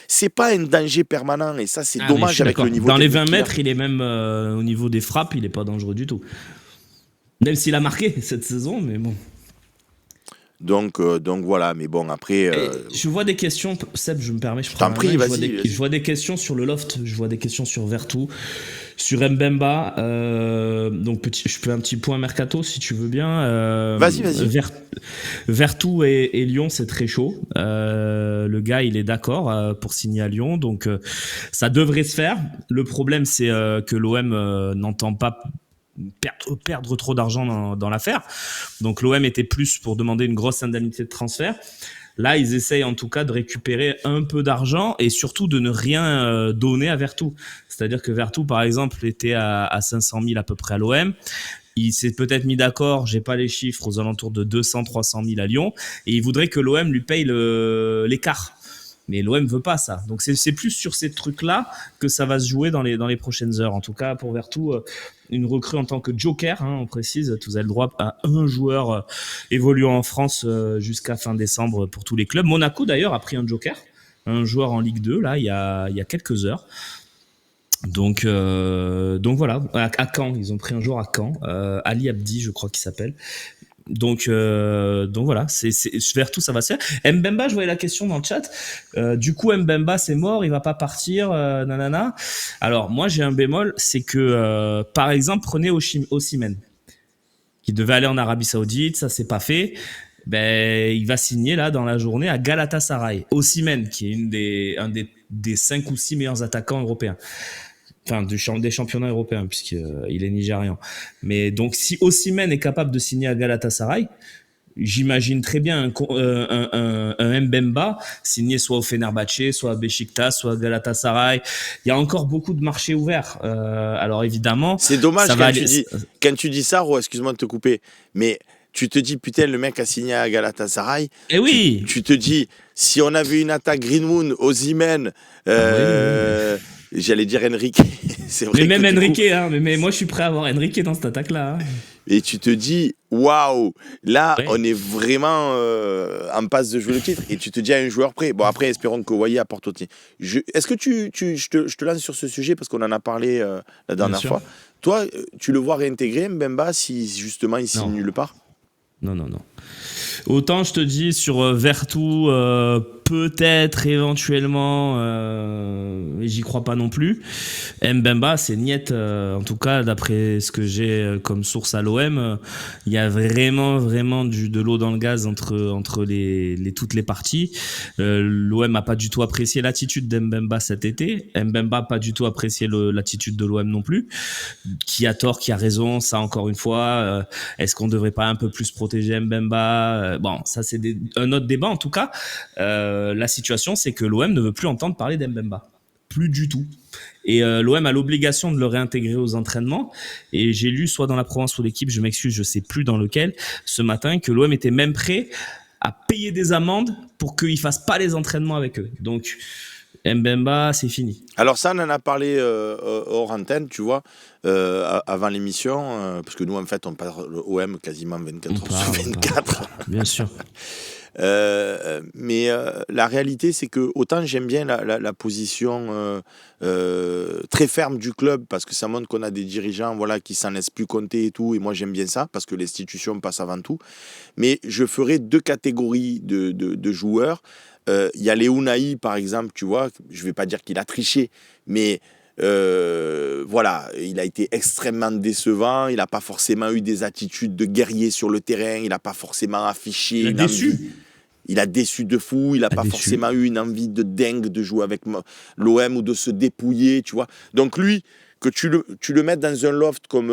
c'est pas un danger permanent. Et ça, c'est dommage avec le niveau. Dans les 20 mètres, il est même au niveau des frappes, il est pas dangereux du tout. Même s'il a marqué cette saison, mais bon. Donc voilà, mais bon, après... Je vois des questions, Seb, je me permets, je t'en prie, vas-y. Je vois des questions sur le loft, je vois des questions sur Vertu, sur Mbemba, donc je fais un petit point mercato si tu veux bien. Vas-y. Vertu et Lyon, c'est très chaud. Le gars, il est d'accord pour signer à Lyon, donc ça devrait se faire. Le problème, c'est que l'OM n'entend pas perdre trop d'argent dans l'affaire. Donc l'OM était plus pour demander une grosse indemnité de transfert. Là, ils essayent en tout cas de récupérer un peu d'argent et surtout de ne rien donner à Vertu. C'est-à-dire que Vertu, par exemple, était à 500 000 à peu près à l'OM. Il s'est peut-être mis d'accord, j'ai pas les chiffres, aux alentours de 200-300 000 à Lyon. Et il voudrait que l'OM lui paye l'écart. Mais l'OM veut pas ça. Donc c'est plus sur ces trucs-là que ça va se jouer dans les prochaines heures. En tout cas, pour Vertu, une recrue en tant que joker, on précise, vous avez le droit à un joueur évoluant en France jusqu'à fin décembre pour tous les clubs. Monaco d'ailleurs a pris un joker, un joueur en Ligue 2 là il y a quelques heures. Donc voilà, à Caen, ils ont pris un joueur à Caen, Ali Abdi je crois qu'il s'appelle. Donc voilà, c'est vers tout ça va se faire. Mbemba, je voyais la question dans le chat. Du coup, Mbemba, c'est mort, il va pas partir, nanana. Alors moi, j'ai un bémol, c'est que par exemple, prenez Osimhen, qui devait aller en Arabie Saoudite, ça s'est pas fait. Ben, il va signer là dans la journée à Galatasaray. Osimhen, qui est un des 5 ou 6 meilleurs attaquants européens. Enfin, des championnats européens, puisqu'il est nigérian. Mais donc, si Osimhen est capable de signer à Galatasaray, j'imagine très bien un Mbemba signé soit au Fenerbahçe, soit à Beşiktaş, soit à Galatasaray. Il y a encore beaucoup de marchés ouverts. Alors évidemment... C'est dommage quand tu dis ça, excuse-moi de te couper, mais... Tu te dis, putain, le mec a signé à Galatasaray. Eh oui. Tu te dis, si on avait une attaque Greenwood, Osimhen, j'allais dire Enrique. C'est vrai. Mais même Enrique, mais moi je suis prêt à avoir Enrique dans cette attaque-là. Et tu te dis, waouh, là on est vraiment en passe de jouer le titre. Et tu te dis à un joueur prêt. Bon, après, espérons que Wai apporte aussi. Est-ce que je te lance sur ce sujet parce qu'on en a parlé la dernière fois. Toi, tu le vois réintégrer Mbemba si justement il signe nulle part? Non. Autant je te dis sur Vertu, peut-être éventuellement, mais j'y crois pas non plus. Mbemba, c'est niet. En tout cas, d'après ce que j'ai comme source à l'OM, il y a vraiment de l'eau dans le gaz entre toutes les parties. L'OM a pas du tout apprécié l'attitude d'Mbemba cet été. Mbemba a pas du tout apprécié l'attitude de l'OM non plus. Qui a tort, qui a raison, ça encore une fois. Est-ce qu'on devrait pas un peu plus protéger Mbemba? Bon, ça c'est un autre débat en tout cas. La situation, c'est que l'OM ne veut plus entendre parler d'Mbemba. Plus du tout. Et l'OM a l'obligation de le réintégrer aux entraînements. Et j'ai lu, soit dans la Provence ou l'équipe, je m'excuse, je sais plus dans lequel, ce matin, que l'OM était même prêt à payer des amendes pour qu'ils fassent pas les entraînements avec eux. Donc, Mbemba, c'est fini. Alors ça, on en a parlé hors antenne, tu vois, avant l'émission, parce que nous, en fait, on parle OM quasiment 24 heures sur 24. Bien sûr. Mais la réalité, c'est que autant j'aime bien la position très ferme du club, parce que ça montre qu'on a des dirigeants qui s'en laissent plus compter et tout, et moi j'aime bien ça, parce que l'institution passe avant tout. Mais je ferai 2 catégories de joueurs. Y a Léounaï, par exemple, tu vois, je vais pas dire qu'il a triché, mais il a été extrêmement décevant, il n'a pas forcément eu des attitudes de guerrier sur le terrain, il n'a pas forcément affiché une envie. Il a déçu de fou, il n'a pas forcément eu une envie de dingue de jouer avec l'OM ou de se dépouiller, tu vois. Donc lui, que tu le mettes dans un loft comme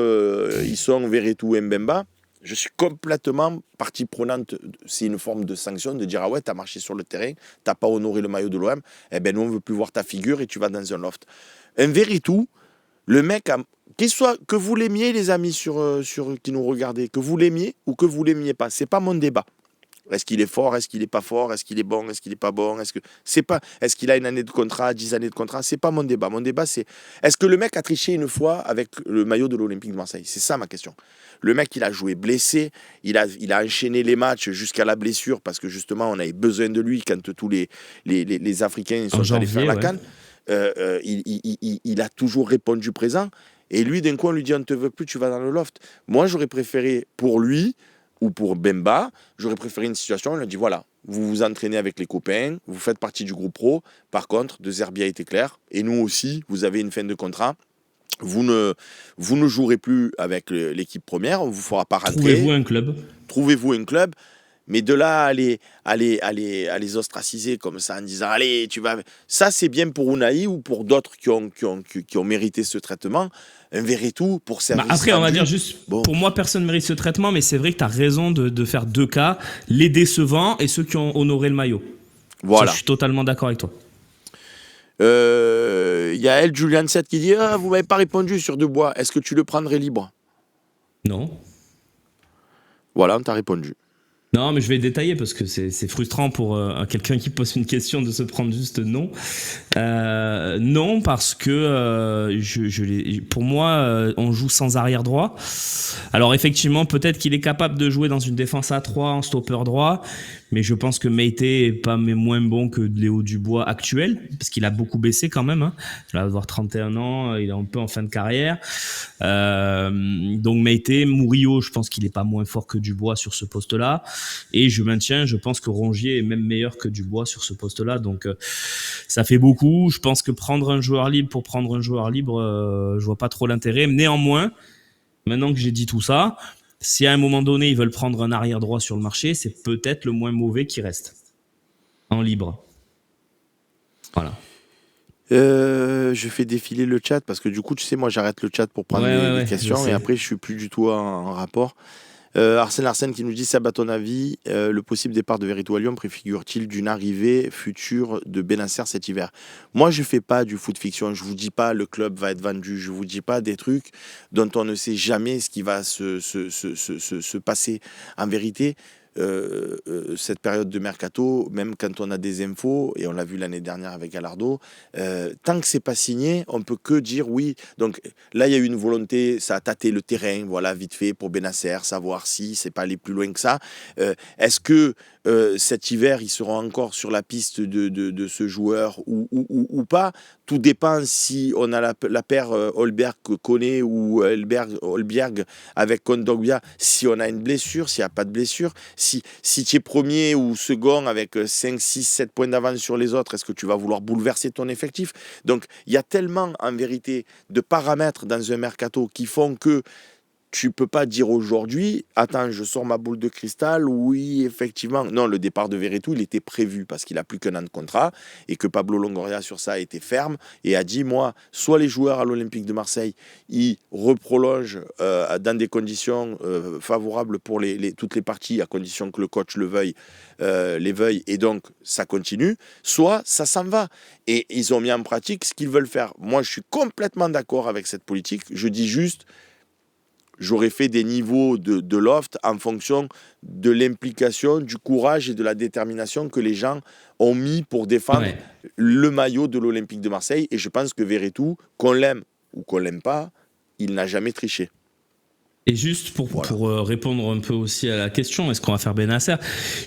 ils sont Verretou ou Mbemba, je suis complètement partie prenante. C'est une forme de sanction de dire ah ouais, t'as marché sur le terrain, t'as pas honoré le maillot de l'OM, nous on veut plus voir ta figure et tu vas dans un loft. Un Verretou, le mec, que vous l'aimiez les amis sur qui nous regardez, que vous l'aimiez ou que vous l'aimiez pas, c'est pas mon débat. Est-ce qu'il est fort? Est-ce qu'il est pas fort? Est-ce qu'il est bon? Est-ce qu'il est pas bon? Est-ce qu'il a une année de contrat, 10 années de contrat? C'est pas mon débat. Mon débat, c'est est-ce que le mec a triché une fois avec le maillot de l'Olympique de Marseille? C'est ça ma question. Le mec, il a joué blessé, il a enchaîné les matchs jusqu'à la blessure parce que justement, on avait besoin de lui quand tous les Africains sont allés faire la CAN. Il a toujours répondu présent. Et lui, d'un coup, on lui dit on ne te veut plus, tu vas dans le loft. Moi, j'aurais préféré pour lui ou pour Bemba, j'aurais préféré une situation où on lui dit voilà, vous vous entraînez avec les copains, vous faites partie du groupe pro. Par contre, De Zerbi a été clair. Et nous aussi, vous avez une fin de contrat. Vous ne jouerez plus avec l'équipe première, on ne vous fera pas rentrer. Trouvez-vous un club. Trouvez-vous un club. Mais de là à les ostraciser comme ça en disant allez, tu vas. Ça, c'est bien pour Unai ou pour d'autres qui ont mérité ce traitement. Un Verretou pour service. Après, on va dire juste, pour moi, personne ne mérite ce traitement, mais c'est vrai que tu as raison de faire deux cas, les décevants et ceux qui ont honoré le maillot. Voilà. Ça, je suis totalement d'accord avec toi. Y a Julian 7 qui dit vous m'avez pas répondu sur Dubois, est-ce que tu le prendrais libre? Non. Voilà, on t'a répondu. Non, mais je vais détailler parce que c'est frustrant pour quelqu'un qui pose une question de se prendre juste non. Non, parce que pour moi, on joue sans arrière droit. Alors effectivement, peut-être qu'il est capable de jouer dans une défense à 3 en stopper droit, mais je pense que Meïté est pas moins bon que Léo Dubois actuel, parce qu'il a beaucoup baissé quand même. Il va avoir 31 ans, il est un peu en fin de carrière. Donc Meïté, Murillo, je pense qu'il est pas moins fort que Dubois sur ce poste-là. Et je maintiens, je pense que Rongier est même meilleur que Dubois sur ce poste-là. Donc ça fait beaucoup. Je pense que prendre un joueur libre pour prendre un joueur libre, je vois pas trop l'intérêt. Néanmoins, maintenant que j'ai dit tout ça, si à un moment donné ils veulent prendre un arrière droit sur le marché, c'est peut-être le moins mauvais qui reste en libre. Voilà. Je fais défiler le chat parce que du coup, tu sais, moi j'arrête le chat pour prendre les questions et après je suis plus du tout en rapport. Arsène qui nous dit Seb, à ton avis, le possible départ de Verretou à Lyon préfigure-t-il d'une arrivée future de Benasser cet hiver? Moi, je fais pas du foot fiction. Je vous dis pas le club va être vendu. Je vous dis pas des trucs dont on ne sait jamais ce qui va se passer. En vérité, cette période de mercato, même quand on a des infos, et on l'a vu l'année dernière avec Gallardo, tant que c'est pas signé, on peut que dire oui. Donc là, il y a eu une volonté, ça a tâté le terrain, voilà, vite fait pour Benasser, savoir si c'est pas aller plus loin que ça. Est-ce que cet hiver, ils seront encore sur la piste de ce joueur ou pas? Tout dépend si on a la paire Holberg-Koné ou Holberg avec Kondogbia, si on a une blessure, s'il n'y a pas de blessure. Si tu es premier ou second avec 5, 6, 7 points d'avance sur les autres, est-ce que tu vas vouloir bouleverser ton effectif? Donc, il y a tellement, en vérité, de paramètres dans un mercato qui font que tu peux pas dire aujourd'hui, attends, je sors ma boule de cristal, oui, effectivement. Non, le départ de Verretou, il était prévu parce qu'il a plus qu'un an de contrat et que Pablo Longoria sur ça a été ferme et a dit, moi, soit les joueurs à l'Olympique de Marseille, ils reprolongent dans des conditions favorables pour toutes les parties, à condition que le coach les veuille, et donc ça continue, soit ça s'en va. Et ils ont mis en pratique ce qu'ils veulent faire. Moi, je suis complètement d'accord avec cette politique. Je dis juste, j'aurais fait des niveaux de loft en fonction de l'implication, du courage et de la détermination que les gens ont mis pour défendre le maillot de l'Olympique de Marseille. Et je pense que Verretou, qu'on l'aime ou qu'on l'aime pas, il n'a jamais triché. Et juste pour répondre un peu aussi à la question, est-ce qu'on va faire Benasser?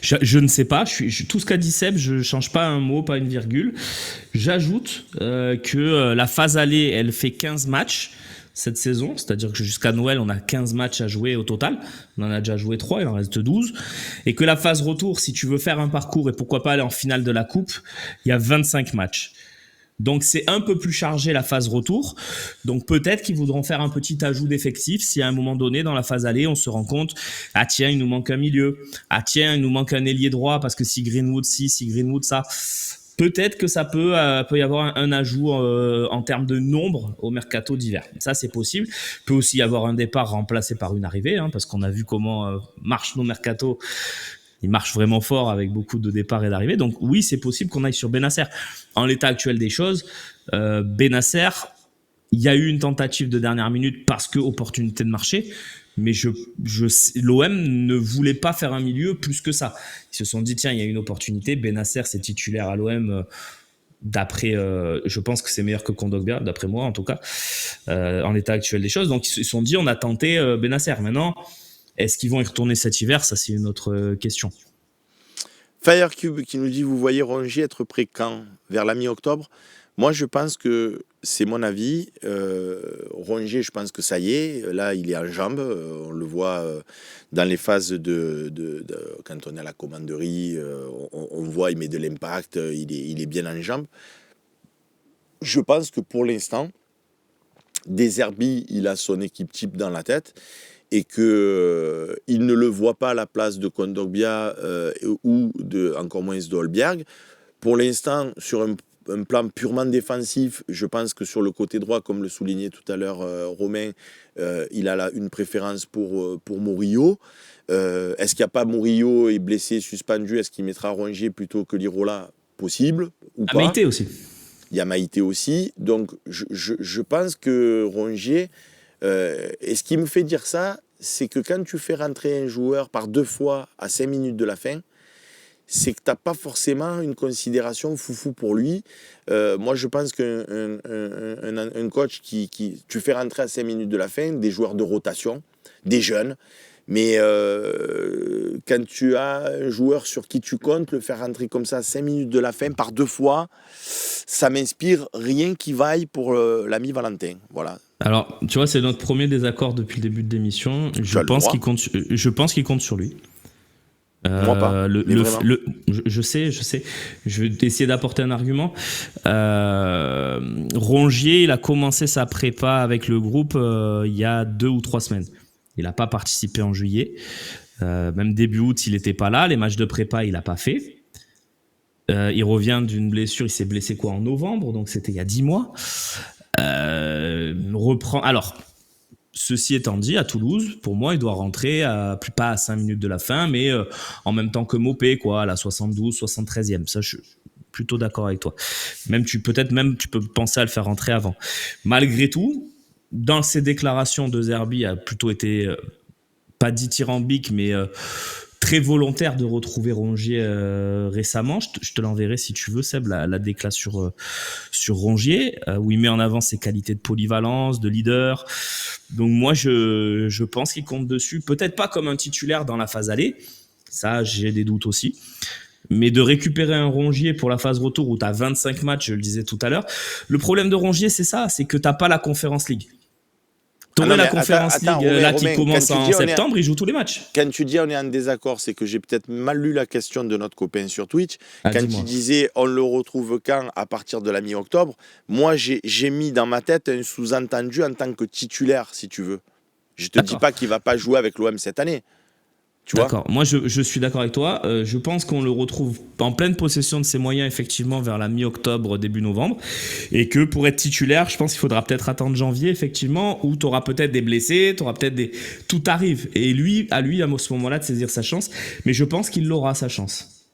Je ne sais pas. Tout ce qu'a dit Seb, je ne change pas un mot, pas une virgule. J'ajoute que la phase aller, elle fait 15 matchs cette saison, c'est-à-dire que jusqu'à Noël, on a 15 matchs à jouer au total. On en a déjà joué 3, il en reste 12. Et que la phase retour, si tu veux faire un parcours et pourquoi pas aller en finale de la Coupe, il y a 25 matchs. Donc c'est un peu plus chargé la phase retour. Donc peut-être qu'ils voudront faire un petit ajout d'effectifs si à un moment donné, dans la phase aller, on se rend compte, ah tiens, il nous manque un milieu. Ah tiens, il nous manque un ailier droit parce que si Greenwood ça... Peut-être que ça peut y avoir un ajout en termes de nombre au mercato d'hiver. Ça, c'est possible. Il peut aussi y avoir un départ remplacé par une arrivée, parce qu'on a vu comment marchent nos mercatos. Ils marchent vraiment fort avec beaucoup de départs et d'arrivées. Donc oui, c'est possible qu'on aille sur Benasser. En l'état actuel des choses, Benasser, Il y a eu une tentative de dernière minute parce que opportunité de marché, mais l'OM ne voulait pas faire un milieu plus que ça. Ils se sont dit, tiens, il y a une opportunité. Bennacer, c'est titulaire à l'OM. D'après, je pense que c'est meilleur que Kondogbia, d'après moi en tout cas, en l'état actuel des choses. Donc ils se sont dit, on a tenté Bennacer. Maintenant, est-ce qu'ils vont y retourner cet hiver? Ça, c'est une autre question. Firecube qui nous dit, vous voyez Rongier être prêt quand? Vers la mi-octobre? Moi, je pense que c'est mon avis. Rongier, je pense que ça y est. Là, il est en jambes. On le voit dans les phases quand on est à la commanderie. On voit, il met de l'impact. Il est bien en jambes. Je pense que pour l'instant, Deserbi, il a son équipe type dans la tête. Et qu'il ne le voit pas à la place de Kondogbia ou encore moins de Højbjerg. Pour l'instant, sur un plan purement défensif, je pense que sur le côté droit, comme le soulignait tout à l'heure Romain, il a une préférence pour Murillo. Est-ce qu'il n'y a pas Murillo est blessé, suspendu? Est-ce qu'il mettra Rongier plutôt que Lirola? Possible ou pas? Maïté aussi. Il y a Maïté aussi. Donc, je pense que Rongier... et ce qui me fait dire ça, c'est que quand tu fais rentrer un joueur par 2 fois à 5 minutes de la fin, c'est que tu n'as pas forcément une considération foufou pour lui. Moi, je pense qu'un coach tu fais rentrer à 5 minutes de la fin des joueurs de rotation, des jeunes, mais quand tu as un joueur sur qui tu comptes, le faire rentrer comme ça à 5 minutes de la fin par 2 fois, ça m'inspire rien qui vaille pour l'ami Valentin. Voilà. Alors, tu vois, c'est notre premier désaccord depuis le début de l'émission. Je pense qu'il compte sur lui. Moi pas. Je sais. Je vais essayer d'apporter un argument. Rongier, il a commencé sa prépa avec le groupe il y a 2 ou 3 semaines. Il n'a pas participé en juillet. Même début août, il n'était pas là. Les matchs de prépa, il n'a pas fait. Il revient d'une blessure. Il s'est blessé en novembre, donc c'était il y a 10 mois. Reprend. Alors, ceci étant dit, à Toulouse, pour moi, il doit rentrer pas à 5 minutes de la fin, mais en même temps que Mopé, à la 72, 73e. Ça, je suis plutôt d'accord avec toi. Tu peux penser à le faire rentrer avant. Malgré tout, dans ses déclarations, De Zerbi a plutôt été, pas dithyrambique, mais très volontaire de retrouver Rongier récemment. Je te l'enverrai si tu veux, Seb, la décla sur Rongier, où il met en avant ses qualités de polyvalence, de leader. Donc moi, je pense qu'il compte dessus. Peut-être pas comme un titulaire dans la phase aller. Ça, j'ai des doutes aussi. Mais de récupérer un Rongier pour la phase retour où tu as 25 matchs, je le disais tout à l'heure. Le problème de Rongier, c'est ça, c'est que tu n'as pas la Conference League. La Conference League, Romain, qui commence en septembre, il joue tous les matchs. Quand tu dis on est en désaccord, c'est que j'ai peut-être mal lu la question de notre copain sur Twitch. Quand il disait on le retrouve quand? À partir de la mi-octobre. Moi, j'ai mis dans ma tête un sous-entendu en tant que titulaire, si tu veux. Je te dis pas qu'il va pas jouer avec l'OM cette année. D'accord. Moi, je suis d'accord avec toi. Je pense qu'on le retrouve en pleine possession de ses moyens, effectivement, vers la mi-octobre, début novembre. Et que pour être titulaire, je pense qu'il faudra peut-être attendre janvier, effectivement, où tu auras peut-être des blessés, tu auras peut-être tout arrive. Et à lui, à ce moment-là, de saisir sa chance. Mais je pense qu'il aura sa chance.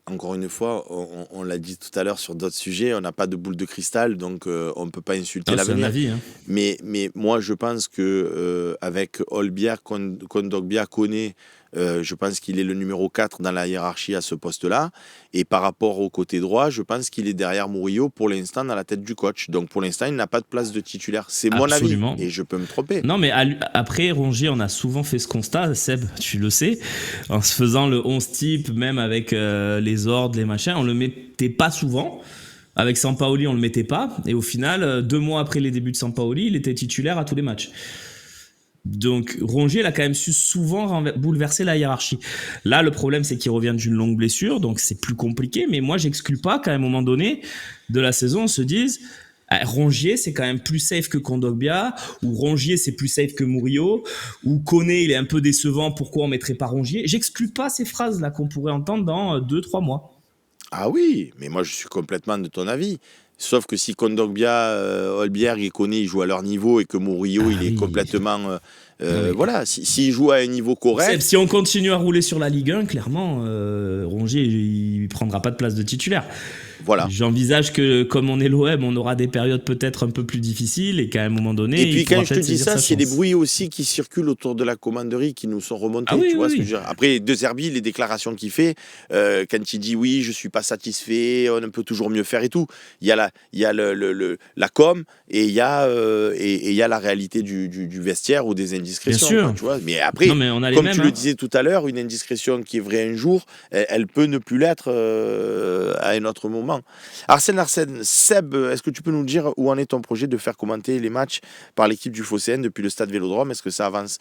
Encore une fois, on l'a dit tout à l'heure sur d'autres sujets, on n'a pas de boule de cristal, donc on ne peut pas insulter l'avenir. C'est un avis, hein. Mais moi, je pense qu'avec Højbjerg, Kondogbia, Koné, je pense qu'il est le numéro 4 dans la hiérarchie à ce poste-là. Et par rapport au côté droit, je pense qu'il est derrière Murillo pour l'instant dans la tête du coach. Donc pour l'instant, il n'a pas de place de titulaire. C'est mon avis. Et je peux me tromper. Non, mais après, Rongier, on a souvent fait ce constat, Seb, tu le sais, en se faisant le 11 type, même avec les ordres, les machins, on le mettait pas souvent. Avec Sampaoli, on le mettait pas. Et au final, 2 mois après les débuts de Sampaoli, il était titulaire à tous les matchs. Donc Rongier, il a quand même su souvent bouleverser la hiérarchie. Là, le problème, c'est qu'il revient d'une longue blessure, donc c'est plus compliqué. Mais moi, j'exclus pas qu'à un moment donné de la saison, on se dise Rongier, c'est quand même plus safe que Kondogbia, ou Rongier, c'est plus safe que Murillo, ou Koné, il est un peu décevant, pourquoi on mettrait pas Rongier? J'exclus pas ces phrases-là qu'on pourrait entendre dans 2-3 mois. Ah oui, mais moi, je suis complètement de ton avis. Sauf que si Kondogbia, Højbjerg et Koné ils jouent à leur niveau et que Murillo il est complètement voilà, s'il joue à un niveau correct. Si on continue à rouler sur la Ligue 1, clairement, Rongier il prendra pas de place de titulaire. Voilà. J'envisage que comme on est l'OM, on aura des périodes peut-être un peu plus difficiles et qu'à un moment donné, Et puis il faudra quand je te peut-être dis saisir ça, sa c'est des chance. bruits aussi qui circulent autour de la commanderie qui nous sont Ah remontés, oui, tu oui, vois ce que oui. je veux dire. Après, De Zerbi, les déclarations qu'il fait, quand il dit oui, je suis pas satisfait, on peut toujours mieux faire et tout. Il y a la com et il y a, et il y a la réalité du vestiaire ou des Bien indiscrétions, quoi, sûr. tu vois. Mais Non, après, mais on a les comme tu mêmes, le hein. disais tout à l'heure, une indiscrétion qui est vraie un jour, elle peut ne plus l'être à un autre moment. Arsène, Seb, est-ce que tu peux nous dire où en est ton projet de faire commenter les matchs par l'équipe du Phocéen depuis le stade Vélodrome? Est-ce que ça avance?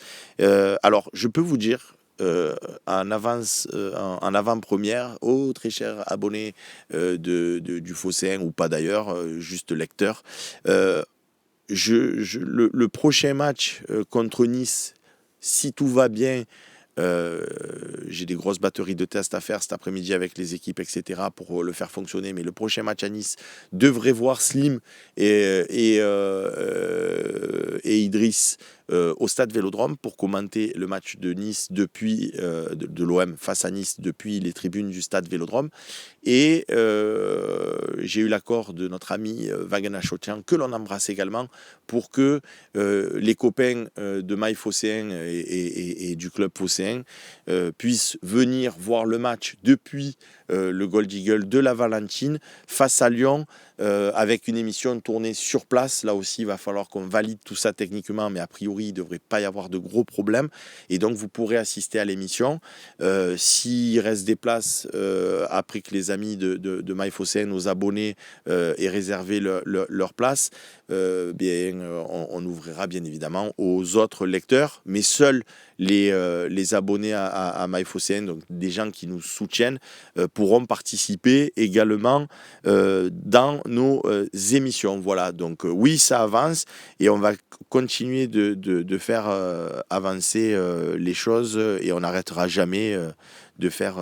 Alors, je peux vous dire, en avant-première, aux très chers abonnés du Phocéen, ou pas d'ailleurs, juste lecteurs, euh, le prochain match contre Nice, si tout va bien, euh, j'ai des grosses batteries de tests à faire cet après-midi avec les équipes, etc., pour le faire fonctionner. Mais le prochain match à Nice devrait voir Slim et Idriss au stade Vélodrome pour commenter le match de Nice depuis de l'OM face à Nice depuis les tribunes du stade Vélodrome. Et j'ai eu l'accord de notre ami Wagner Chotian, que l'on embrasse également, pour que les copains de Maï Phocéen et du club Phocéen puissent venir voir le match depuis le Gold Eagle de la Valentine face à Lyon, avec une émission tournée sur place. Là aussi, il va falloir qu'on valide tout ça techniquement, mais a priori, il ne devrait pas y avoir de gros problèmes. Et donc, vous pourrez assister à l'émission. S'il reste des places après que les amis de Maï Phocéen, nos abonnés, aient réservé leur place, on ouvrira bien évidemment aux autres lecteurs, mais seuls les abonnés à Maï Phocéen, donc des gens qui nous soutiennent, pourront participer également dans nos émissions. Voilà, donc oui, ça avance et on va continuer de faire avancer les choses et on n'arrêtera jamais de faire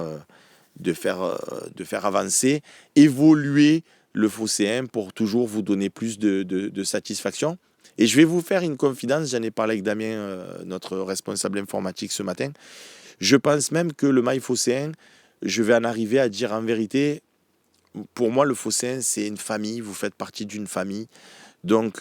avancer, évoluer le Phocéen pour toujours vous donner plus de satisfaction. Et je vais vous faire une confidence, j'en ai parlé avec Damien, notre responsable informatique ce matin. Je pense même que le Maï Phocéen, je vais en arriver à dire en vérité, pour moi le Phocéen c'est une famille, vous faites partie d'une famille. Donc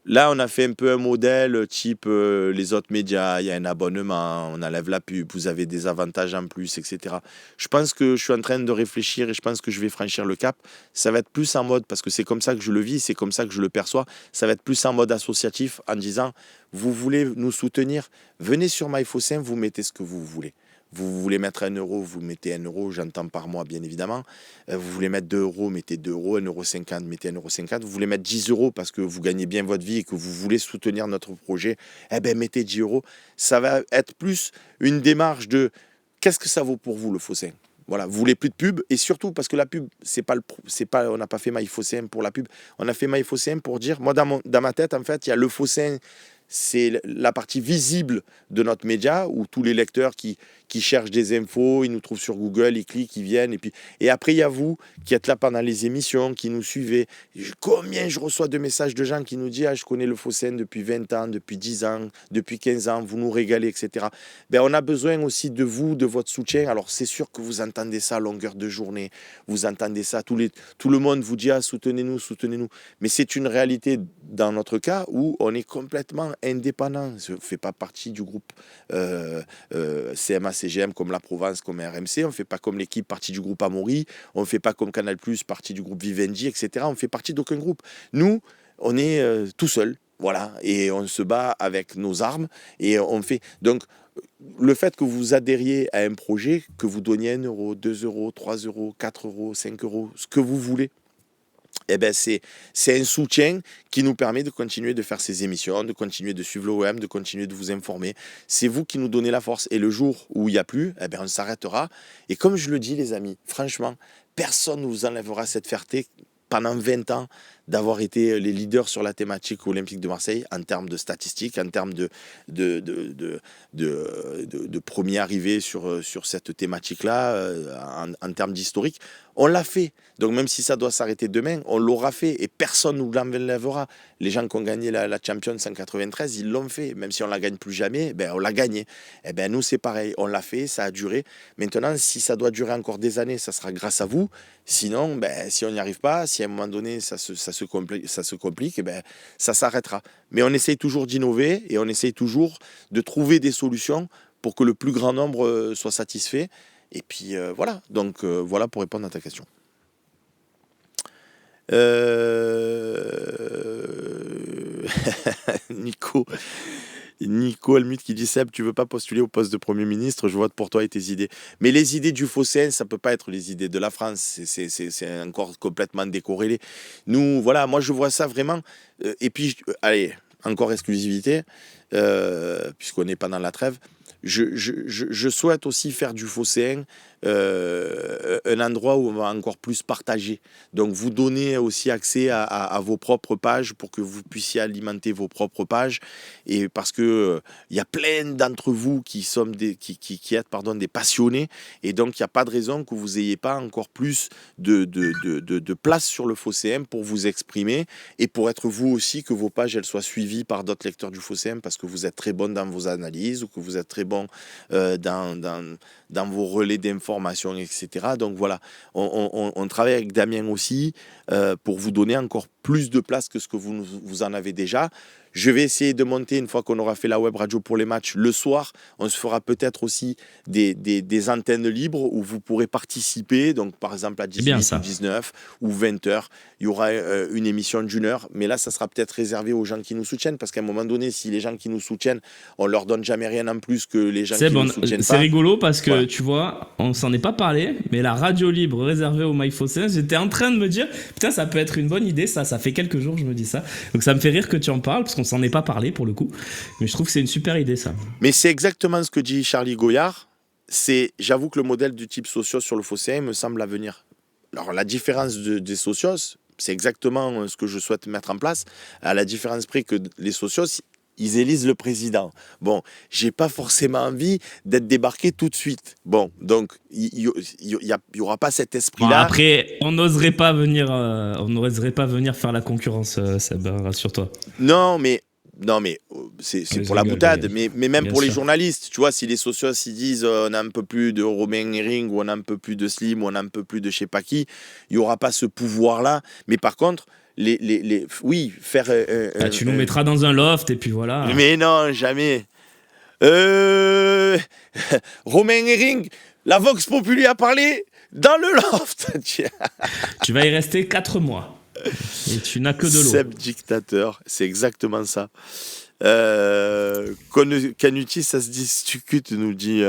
là, on a fait un peu un modèle type les autres médias, il y a un abonnement, on enlève la pub, vous avez des avantages en plus, etc. Je pense que je suis en train de réfléchir et je pense que je vais franchir le cap. Ça va être plus en mode, parce que c'est comme ça que je le vis, c'est comme ça que je le perçois, ça va être plus en mode associatif en disant, vous voulez nous soutenir, venez sur Maï Phocéen, vous mettez ce que vous voulez. Vous voulez mettre 1 euro, vous mettez 1 euro, j'entends par mois bien évidemment. Vous voulez mettre 2 euros, mettez 2 euros, 1,50 €, mettez 1,50 €. Vous voulez mettre 10 euros parce que vous gagnez bien votre vie et que vous voulez soutenir notre projet, eh bien mettez 10 euros. Ça va être plus une démarche de qu'est-ce que ça vaut pour vous le Phocéen. Voilà, vous voulez plus de pub et surtout parce que la pub, on n'a pas fait Maï Phocéen pour la pub, on a fait Maï Phocéen pour dire, moi dans ma tête en fait, il y a le Phocéen, c'est la partie visible de notre média où tous les lecteurs qui cherchent des infos, ils nous trouvent sur Google, ils cliquent, ils viennent. Et après, il y a vous qui êtes là pendant les émissions, qui nous suivez. Combien je reçois de messages de gens qui nous disent « Ah, je connais le Phocéen depuis 20 ans, depuis 10 ans, depuis 15 ans, vous nous régalez, etc. » On a besoin aussi de vous, de votre soutien. Alors, c'est sûr que vous entendez ça à longueur de journée. Vous entendez ça, tout le monde vous dit « Ah, soutenez-nous, soutenez-nous. » Mais c'est une réalité dans notre cas où on est complètement indépendant. Je ne fais pas partie du groupe CMA-CGM comme la Provence, comme RMC. On ne fait pas comme l'équipe partie du groupe Amaury. On ne fait pas comme Canal+, partie du groupe Vivendi, etc. On ne fait partie d'aucun groupe. Nous, on est tout seul. Voilà. Et on se bat avec nos armes. Et on fait... Donc, le fait que vous adhériez à un projet, que vous donniez 1 euro, 2 euros, 3 euros, 4 euros, 5 euros, ce que vous voulez, c'est un soutien qui nous permet de continuer de faire ces émissions, de continuer de suivre l'OM, de continuer de vous informer. C'est vous qui nous donnez la force. Et le jour où il n'y a plus, on s'arrêtera. Et comme je le dis, les amis, franchement, personne ne vous enlèvera cette fierté pendant 20 ans d'avoir été les leaders sur la thématique olympique de Marseille en termes de statistiques, en termes de premier arrivé sur cette thématique-là, en termes d'historique. On l'a fait. Donc même si ça doit s'arrêter demain, on l'aura fait et personne ne nous l'enlèvera. Les gens qui ont gagné la Champions en 93, ils l'ont fait. Même si on ne la gagne plus jamais, on l'a gagné. Et nous, c'est pareil. On l'a fait, ça a duré. Maintenant, si ça doit durer encore des années, ça sera grâce à vous. Sinon, si on n'y arrive pas, si à un moment donné, ça se complique, ça s'arrêtera. Mais on essaye toujours d'innover et on essaye toujours de trouver des solutions pour que le plus grand nombre soit satisfait. Et puis voilà, donc voilà pour répondre à ta question. Nico Helmut qui dit Seb, tu veux pas postuler au poste de Premier ministre, je vote pour toi et tes idées. Mais les idées du Phocéen, ça peut pas être les idées de la France, c'est encore complètement décorrélé. Nous, voilà, moi je vois ça vraiment. Et puis, allez, encore exclusivité, puisqu'on n'est pas dans la trêve. Je souhaite aussi faire du Phocéen un endroit où on va encore plus partager. Donc vous donner aussi accès à vos propres pages pour que vous puissiez alimenter vos propres pages. Et parce que il y a plein d'entre vous qui êtes des passionnés. Et donc il n'y a pas de raison que vous n'ayez pas encore plus de place sur le Phocéen pour vous exprimer et pour être vous aussi, que vos pages elles soient suivies par d'autres lecteurs du Phocéen parce que vous êtes très bon dans vos analyses ou que vous êtes très bon dans vos relais d'information, etc. Donc voilà, on travaille avec Damien aussi pour vous donner encore plus de place que ce que vous en avez déjà. Je vais essayer de monter, une fois qu'on aura fait la web radio pour les matchs, le soir, on se fera peut-être aussi des antennes libres où vous pourrez participer. Donc, par exemple, à 18 ou 19 ou 20 heures, il y aura une émission d'1 heure. Mais là, ça sera peut-être réservé aux gens qui nous soutiennent. Parce qu'à un moment donné, si les gens qui nous soutiennent, on leur donne jamais rien en plus que les gens qui nous soutiennent pas. C'est rigolo parce que, tu vois, on s'en est pas parlé, mais la radio libre réservée aux MyPhocéens, j'étais en train de me dire, putain, ça peut être une bonne idée, ça fait quelques jours que je me dis ça. Donc ça me fait rire que tu en parles, parce qu'on s'en est pas parlé pour le coup, mais je trouve que c'est une super idée ça. Mais c'est exactement ce que dit Charlie Goyard. J'avoue que le modèle du type socios sur le Phocéen me semble à venir. Alors la différence des socios, c'est exactement ce que je souhaite mettre en place, à la différence près que les socios, ils élisent le président. Bon, j'ai pas forcément envie d'être débarqué tout de suite. Bon, donc il y aura pas cet esprit-là. Bon, après, on n'oserait pas venir faire la concurrence, Seb, rassure-toi. Non, mais c'est pour la boutade, mais même pour les journalistes, tu vois, si les socios ils disent on a un peu plus de Romain Hering, ou on a un peu plus de Slim, ou on a un peu plus de je sais pas qui, il y aura pas ce pouvoir-là. Mais par contre, oui, faire. Tu nous mettras dans un loft et puis voilà. Mais non, jamais. Romain Hering, la Vox Populi a parlé dans le loft. Tu vas y rester 4 mois. Et tu n'as que de l'eau. Seb dictateur, c'est exactement ça. Canuti, ça se discute, nous dit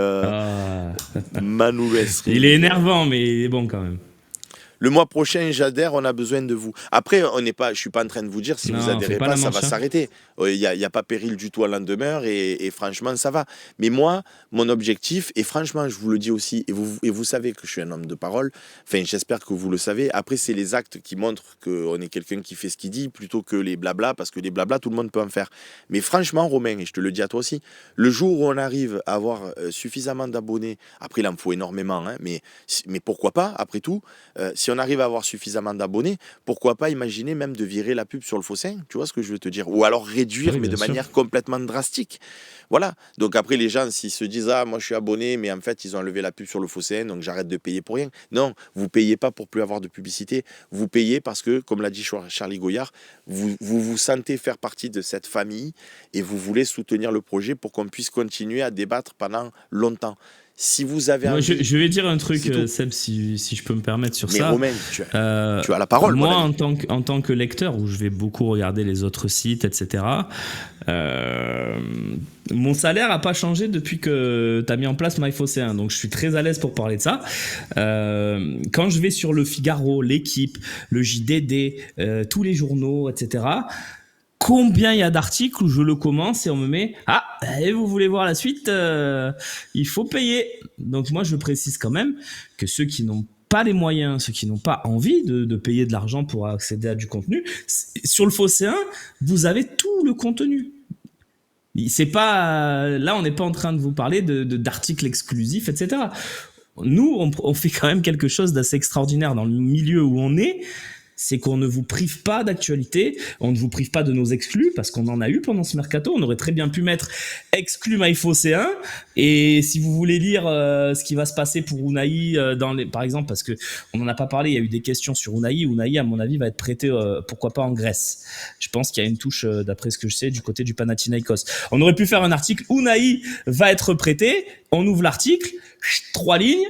Manu Esri. Il est énervant, mais il est bon quand même. Le mois prochain, j'adhère, on a besoin de vous. Après, je suis pas en train de vous dire, si vous adhérez pas, ça va s'arrêter. Il y a pas péril du tout à l'en demeure et franchement, ça va. Mais moi, mon objectif, et franchement, je vous le dis aussi, et vous savez que je suis un homme de parole, enfin, j'espère que vous le savez. Après, c'est les actes qui montrent qu'on est quelqu'un qui fait ce qu'il dit, plutôt que les blablas, parce que les blablas, tout le monde peut en faire. Mais franchement, Romain, et je te le dis à toi aussi, le jour où on arrive à avoir suffisamment d'abonnés, après, il en faut énormément, hein, mais pourquoi pas, après tout, si on arrive à avoir suffisamment d'abonnés, pourquoi pas imaginer même de virer la pub sur le Phocéen, tu vois ce que je veux te dire, ou alors réduire, oui, mais de manière complètement drastique. Voilà. Donc après, les gens, s'ils se disent moi je suis abonné, mais en fait ils ont enlevé la pub sur le Phocéen, donc j'arrête de payer pour rien. Non, vous payez pas pour plus avoir de publicité. Vous payez parce que, comme l'a dit Charlie Goyard, vous sentez faire partie de cette famille et vous voulez soutenir le projet pour qu'on puisse continuer à débattre pendant longtemps. Si vous avez envie... je vais dire un truc, Seb, si je peux me permettre sur ça. Mais Romain, tu as la parole. Moi, en tant que lecteur, où je vais beaucoup regarder les autres sites, etc., mon salaire n'a pas changé depuis que tu as mis en place MyPhocéen. Donc, je suis très à l'aise pour parler de ça. Quand je vais sur le Figaro, l'Équipe, le JDD, tous les journaux, etc., combien il y a d'articles où je le commence et on me met et vous voulez voir la suite, il faut payer. Donc moi je précise quand même que ceux qui n'ont pas les moyens, ceux qui n'ont pas envie de payer de l'argent pour accéder à du contenu, sur le Phocéen vous avez tout le contenu. C'est pas là, on n'est pas en train de vous parler d'articles exclusifs, etc. nous, on fait quand même quelque chose d'assez extraordinaire dans le milieu où on est. C'est qu'on ne vous prive pas d'actualité, on ne vous prive pas de nos exclus, parce qu'on en a eu pendant ce mercato. On aurait très bien pu mettre exclu MyFocéen. Et si vous voulez lire ce qui va se passer pour Unai, par exemple, parce qu'on n'en a pas parlé, il y a eu des questions sur Unai. Unai, à mon avis, va être prêté, pourquoi pas en Grèce. Je pense qu'il y a une touche, d'après ce que je sais, du côté du Panathinaikos. On aurait pu faire un article, Unai va être prêté. On ouvre l'article, 3 lignes.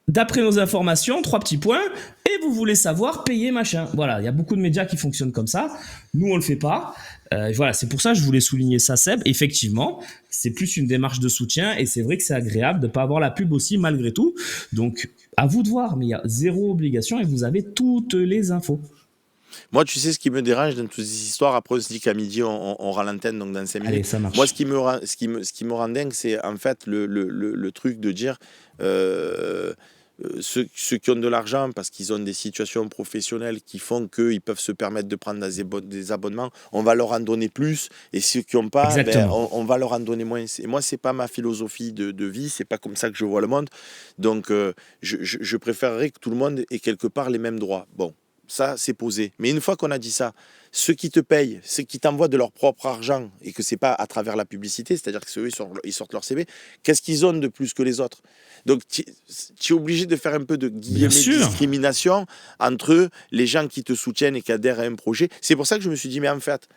D'après nos informations, 3 petits points, et vous voulez savoir payer machin. Voilà, il y a beaucoup de médias qui fonctionnent comme ça. Nous, on le fait pas. Voilà, c'est pour ça que je voulais souligner ça, Seb. Effectivement, c'est plus une démarche de soutien, et c'est vrai que c'est agréable de pas avoir la pub aussi, malgré tout. Donc, à vous de voir, mais il y a zéro obligation, et vous avez toutes les infos. Moi, tu sais, ce qui me dérange dans toutes ces histoires, après on se dit qu'à midi, on aura l'antenne, donc dans 5 minutes. Allez, ça marche. Moi, ce qui me rend dingue, c'est en fait le truc de dire ceux qui ont de l'argent parce qu'ils ont des situations professionnelles qui font qu'ils peuvent se permettre de prendre des abonnements, on va leur en donner plus, et ceux qui n'ont pas, on va leur en donner moins. Et moi, c'est pas ma philosophie de vie, c'est pas comme ça que je vois le monde. Donc, je préférerais que tout le monde ait quelque part les mêmes droits. Bon. Ça, c'est posé. Mais une fois qu'on a dit ça, ceux qui te payent, ceux qui t'envoient de leur propre argent, et que c'est pas à travers la publicité, c'est-à-dire que ceux ils sortent leur CV, qu'est-ce qu'ils ont de plus que les autres? Donc, tu es obligé de faire un peu de discrimination entre les gens qui te soutiennent et qui adhèrent à un projet. C'est pour ça que je me suis dit, mais en fait,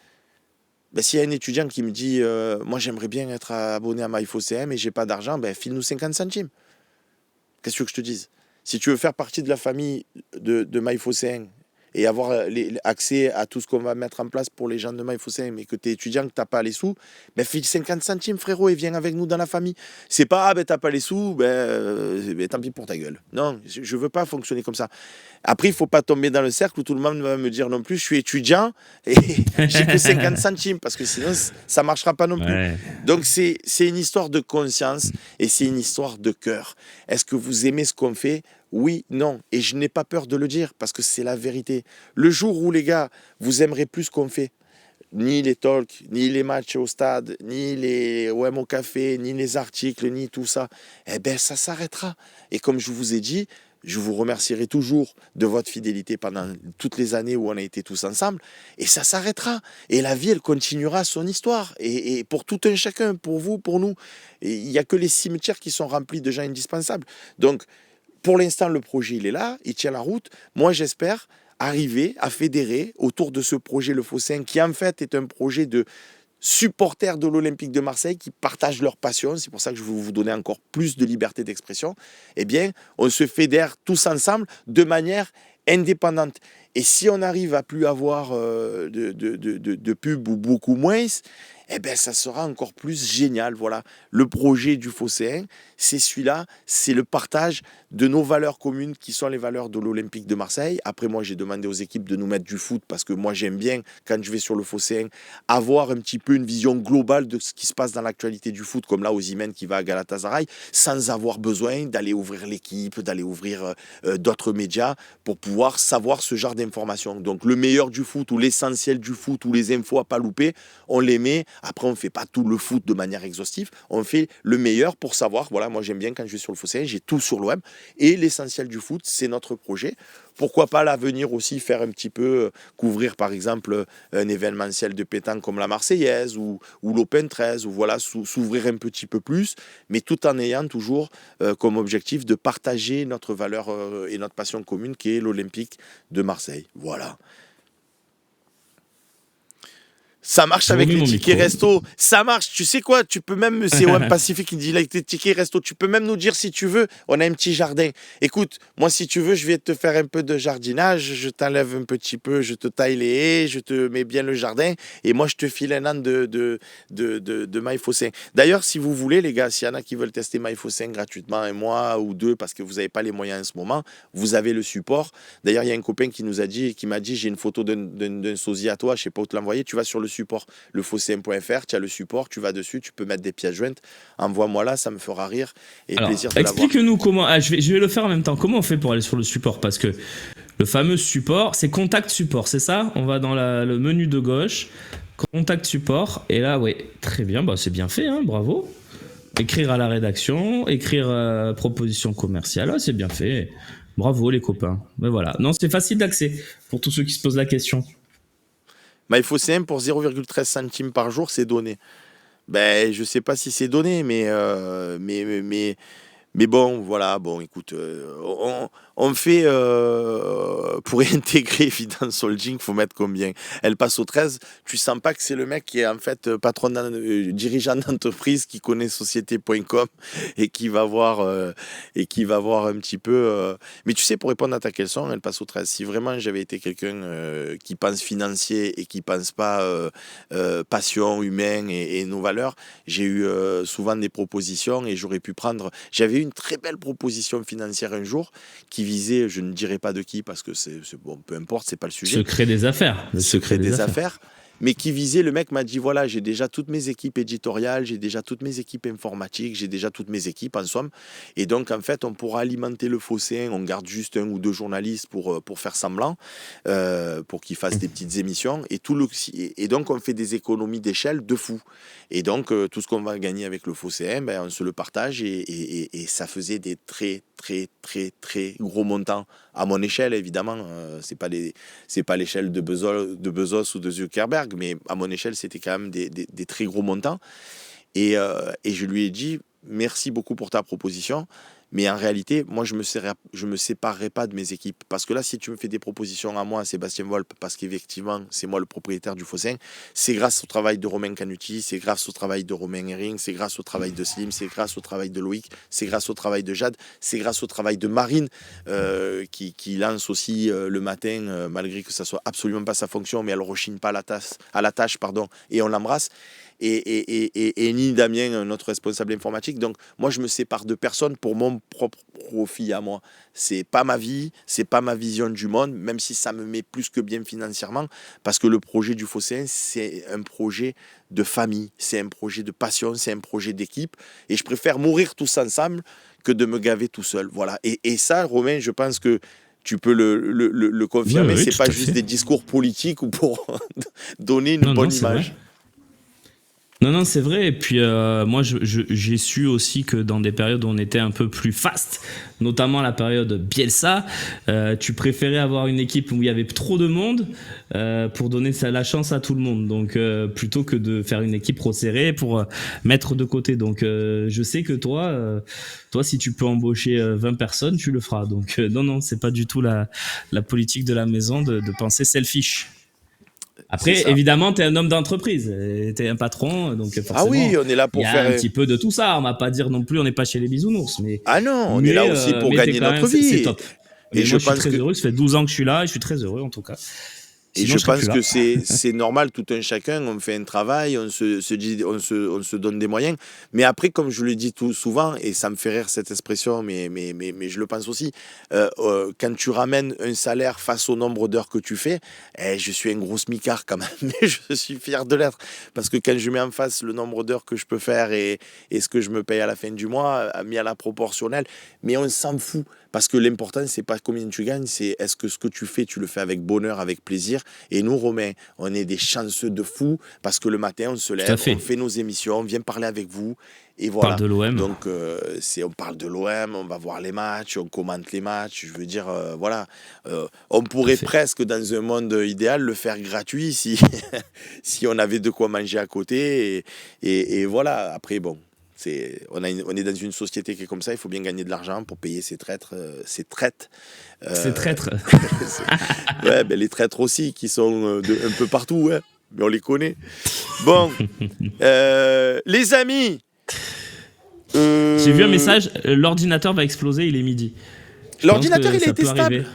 s'il y a un étudiant qui me dit moi, j'aimerais bien être abonné à MyFocéen, mais j'ai pas d'argent, file-nous 50 centimes. Qu'est-ce que tu veux que je te dise? Si tu veux faire partie de la famille de MyFocéen et avoir accès à tout ce qu'on va mettre en place pour les gens de MyFocéen, mais que tu es étudiant, que tu n'as pas les sous, file 50 centimes, frérot, et viens avec nous dans la famille. C'est pas, tu n'as pas les sous, tant pis pour ta gueule. Non, je ne veux pas fonctionner comme ça. Après, il ne faut pas tomber dans le cercle où tout le monde va me dire non plus, je suis étudiant et j'ai que 50 centimes, parce que sinon, ça ne marchera pas non plus. Ouais. Donc, c'est une histoire de conscience et c'est une histoire de cœur. Est-ce que vous aimez ce qu'on fait ? Oui, non. Et je n'ai pas peur de le dire parce que c'est la vérité. Le jour où, les gars, vous aimerez plus ce qu'on fait, ni les talks, ni les matchs au stade, ni les OM au café, ni les articles, ni tout ça, ça s'arrêtera. Et comme je vous ai dit, je vous remercierai toujours de votre fidélité pendant toutes les années où on a été tous ensemble. Et ça s'arrêtera. Et la vie, elle continuera son histoire. Et pour tout un chacun, pour vous, pour nous. Il n'y a que les cimetières qui sont remplis de gens indispensables. Donc, pour l'instant, le projet, il est là, il tient la route. Moi, j'espère arriver à fédérer autour de ce projet Le Phocéen, qui en fait est un projet de supporters de l'Olympique de Marseille qui partagent leur passion. C'est pour ça que je veux vous donner encore plus de liberté d'expression. Eh bien, on se fédère tous ensemble de manière indépendante. Et si on arrive à plus avoir de pub ou beaucoup moins, ça sera encore plus génial. Voilà, le projet du Phocéen, c'est celui-là, c'est le partage de nos valeurs communes qui sont les valeurs de l'Olympique de Marseille. Après, moi, j'ai demandé aux équipes de nous mettre du foot parce que moi, j'aime bien, quand je vais sur le Phocéen, avoir un petit peu une vision globale de ce qui se passe dans l'actualité du foot, comme là, Osimhen qui va à Galatasaray, sans avoir besoin d'aller ouvrir l'équipe, d'aller ouvrir d'autres médias pour pouvoir savoir ce genre d'informations. Donc, le meilleur du foot ou l'essentiel du foot ou les infos à pas louper, on les met. Après, on ne fait pas tout le foot de manière exhaustive. On fait le meilleur pour savoir. Voilà, moi, j'aime bien quand je vais sur le Phocéen, j'ai tout sur l'OM. Et l'essentiel du foot, c'est notre projet. Pourquoi pas l'avenir aussi faire un petit peu, couvrir par exemple un événementiel de pétanque comme la Marseillaise ou l'Open 13, ou voilà, s'ouvrir un petit peu plus, mais tout en ayant toujours comme objectif de partager notre valeur et notre passion commune qui est l'Olympique de Marseille. Voilà. Ça marche avec les tickets resto. Ça marche. Tu sais quoi? Tu peux même, c'est OM Pacifique qui dit là, les tickets resto. Tu peux même nous dire si tu veux. On a un petit jardin. Écoute, moi, si tu veux, je vais te faire un peu de jardinage. Je t'enlève un petit peu. Je te taille les haies. Je te mets bien le jardin. Et moi, je te file un an de MyFocéen. D'ailleurs, si vous voulez, les gars, s'il y en a qui veulent tester MyFocéen gratuitement, un mois ou deux, parce que vous n'avez pas les moyens en ce moment, vous avez le support. D'ailleurs, il y a un copain qui m'a dit, j'ai une photo d'un sosie à toi. Je ne sais pas où te l'envoyer. Tu vas sur le support, lephocéen.fr, tu as le support, tu vas dessus, tu peux mettre des pièces jointes, envoie-moi là, ça me fera rire et alors, plaisir de l'avoir. Explique-nous comment, je vais le faire en même temps, comment on fait pour aller sur le support, parce que le fameux support, c'est contact support, c'est ça? On va dans le menu de gauche, contact support, et là, ouais, très bien, c'est bien fait, hein, bravo. Écrire à la rédaction, écrire proposition commerciale, c'est bien fait. Bravo les copains. Mais voilà. Non, c'est facile d'accès pour tous ceux qui se posent la question. Il faut c'est pour 0,13 centimes par jour, c'est donné. Je sais pas si c'est donné, mais bon, voilà, bon, écoute, on fait, pour intégrer Evidence Holding, il faut mettre combien? Elle passe au 13, tu sens pas que c'est le mec qui est en fait patron, dirigeant d'entreprise, qui connaît société.com et qui va voir un petit peu. Mais tu sais, pour répondre à ta question, elle passe au 13. Si vraiment j'avais été quelqu'un qui pense financier et qui pense pas passion, humain et nos valeurs, j'ai eu souvent des propositions et j'aurais pu prendre. J'avais eu une très belle proposition financière un jour qui visait, je ne dirai pas de qui parce que c'est bon, peu importe, c'est pas le sujet. Secret des affaires. Le secret des affaires. Mais qui visait, le mec m'a dit, voilà, j'ai déjà toutes mes équipes éditoriales, j'ai déjà toutes mes équipes informatiques, j'ai déjà toutes mes équipes en somme. Et donc, en fait, on pourra alimenter le Phocéen, on garde juste 1 ou 2 journalistes pour faire semblant, pour qu'ils fassent des petites émissions. Et donc, on fait des économies d'échelle de fou. Et donc, tout ce qu'on va gagner avec le Phocéen, on se le partage et ça faisait des très, très, très, très gros montants. À mon échelle, évidemment, c'est pas l'échelle de Bezos ou de Zuckerberg, mais à mon échelle, c'était quand même des très gros montants. Et je lui ai dit, merci beaucoup pour ta proposition. Mais en réalité, moi, je me séparerai pas de mes équipes. Parce que là, si tu me fais des propositions à moi, Sébastien Volpe, parce qu'effectivement, c'est moi le propriétaire du Phocéen, c'est grâce au travail de Romain Canuti, c'est grâce au travail de Romain Herring, c'est grâce au travail de Slim, c'est grâce au travail de Loïc, c'est grâce au travail de Jade, c'est grâce au travail de Marine, qui lance aussi le matin, malgré que ça soit absolument pas sa fonction, mais elle rechigne pas à la tâche, et on l'embrasse. Et ni Damien, notre responsable informatique. Donc, moi, je me sépare de personne pour mon propre profit à moi. C'est pas ma vie, c'est pas ma vision du monde, même si ça me met plus que bien financièrement, parce que le projet du Phocéen, c'est un projet de famille, c'est un projet de passion, c'est un projet d'équipe. Et je préfère mourir tous ensemble que de me gaver tout seul. Voilà. Et ça, Romain, je pense que tu peux le confirmer, Oui, c'est pas juste des discours politiques ou pour donner une bonne image. Non, c'est vrai. Et puis, moi, j'ai su aussi que dans des périodes où on était un peu plus fast, notamment la période Bielsa, tu préférais avoir une équipe où il y avait trop de monde pour donner la chance à tout le monde. Donc, plutôt que de faire une équipe resserrée pour mettre de côté. Donc, je sais que toi, si tu peux embaucher 20 personnes, tu le feras. Donc, non, c'est pas du tout la politique de la maison de penser selfish. Après, évidemment, tu es un homme d'entreprise, tu es un patron, donc forcément, on est là pour faire un petit peu de tout ça. On va pas dire non plus, on n'est pas chez les bisounours. Mais, on est là aussi pour gagner notre vie. C'est top. Et moi, je suis très heureux, ça fait 12 ans que je suis là et je suis très heureux en tout cas. Et sinon, je pense que c'est normal, tout un chacun, on fait un travail, on se donne des moyens. Mais après, comme je le dis tout souvent, et ça me fait rire cette expression, mais je le pense aussi, quand tu ramènes un salaire face au nombre d'heures que tu fais, je suis un gros smicard quand même, mais je suis fier de l'être. Parce que quand je mets en face le nombre d'heures que je peux faire et ce que je me paye à la fin du mois, mis à la proportionnelle, mais on s'en fout. Parce que l'important, c'est pas combien tu gagnes, c'est est-ce que ce que tu fais, tu le fais avec bonheur, avec plaisir. Et nous, Romain, on est des chanceux de fous parce que le matin, on se lève, on fait nos émissions, on vient parler avec vous. Et voilà. On parle de l'OM. Donc, on parle de l'OM, on va voir les matchs, on commente les matchs. Je veux dire, voilà. On pourrait presque, dans un monde idéal, le faire gratuit si on avait de quoi manger à côté. Et voilà. Après, bon. On est dans une société qui est comme ça, il faut bien gagner de l'argent pour payer ses traîtres. Ses traîtres. Ouais, les traîtres aussi, qui sont un peu partout, ouais, mais on les connaît. Bon, les amis. J'ai vu un message, l'ordinateur va exploser, il est midi. L'ordinateur, il a été stable.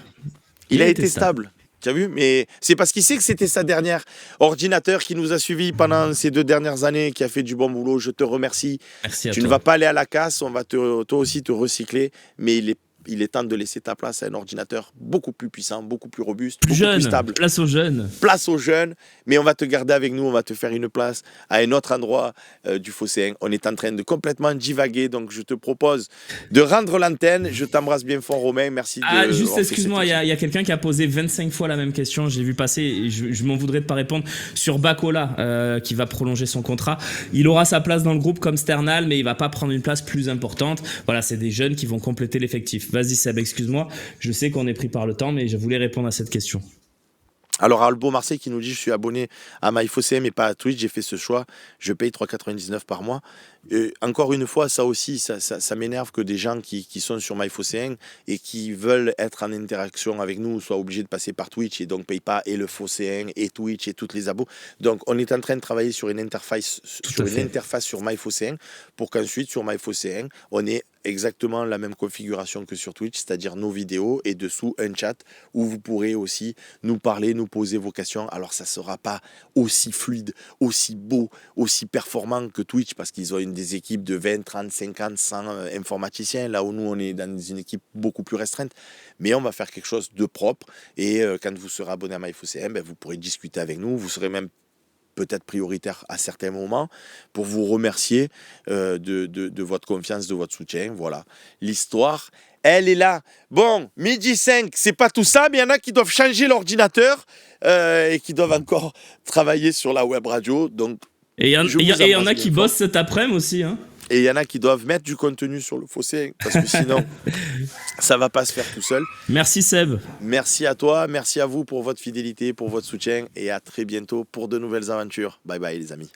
Il a été stable. Tu as vu? Mais c'est parce qu'il sait que c'était sa dernière. Ordinateur qui nous a suivis pendant ces 2 dernières années, qui a fait du bon boulot. Je te remercie. Merci à tu toi. ne vas pas aller à la casse. On va toi aussi te recycler. Mais il est il est temps de laisser ta place à un ordinateur beaucoup plus puissant, beaucoup plus robuste, Plus beaucoup jeune, plus stable. place aux jeunes. Place aux jeunes, mais on va te garder avec nous, on va te faire une place à un autre endroit du Phocéen. On est en train de complètement divaguer, donc je te propose de rendre l'antenne. Je t'embrasse bien fort, Romain, merci de... Juste excuse-moi, il y a quelqu'un qui a posé 25 fois la même question, j'ai vu passer, et je m'en voudrais de pas répondre, sur Bacola, qui va prolonger son contrat. Il aura sa place dans le groupe comme Sternal, mais il va pas prendre une place plus importante. Voilà, c'est des jeunes qui vont compléter l'effectif. Vas-y Seb, excuse-moi, je sais qu'on est pris par le temps, mais je voulais répondre à cette question. Alors, Albo Marseille qui nous dit: je suis abonné à MyFocéen mais pas à Twitch, j'ai fait ce choix, je paye 3,99 par mois. Encore une fois, ça aussi, ça m'énerve que des gens qui sont sur MyFocéen et qui veulent être en interaction avec nous soient obligés de passer par Twitch et donc ne payent pas et le Phocéen et Twitch et toutes les abos. Donc, on est en train de travailler sur une interface sur MyFocéen pour qu'ensuite, sur MyFocéen, on ait exactement la même configuration que sur Twitch, c'est-à-dire nos vidéos et dessous un chat où vous pourrez aussi nous parler, nous poser vos questions. Alors ça ne sera pas aussi fluide, aussi beau, aussi performant que Twitch parce qu'ils ont des équipes de 20, 30, 50, 100 informaticiens, là où nous on est dans une équipe beaucoup plus restreinte. Mais on va faire quelque chose de propre et quand vous serez abonné à MyFocéen, vous pourrez discuter avec nous, vous serez même peut-être prioritaire à certains moments, pour vous remercier de votre confiance, de votre soutien. Voilà, l'histoire, elle est là. Bon, 12h05, c'est pas tout ça, mais il y en a qui doivent changer l'ordinateur et qui doivent encore travailler sur la web radio. Donc, et il y en a qui bossent cet après-midi aussi, hein. Et il y en a qui doivent mettre du contenu sur le Phocéen, parce que sinon, ça ne va pas se faire tout seul. Merci Seb. Merci à toi, merci à vous pour votre fidélité, pour votre soutien, et à très bientôt pour de nouvelles aventures. Bye bye les amis.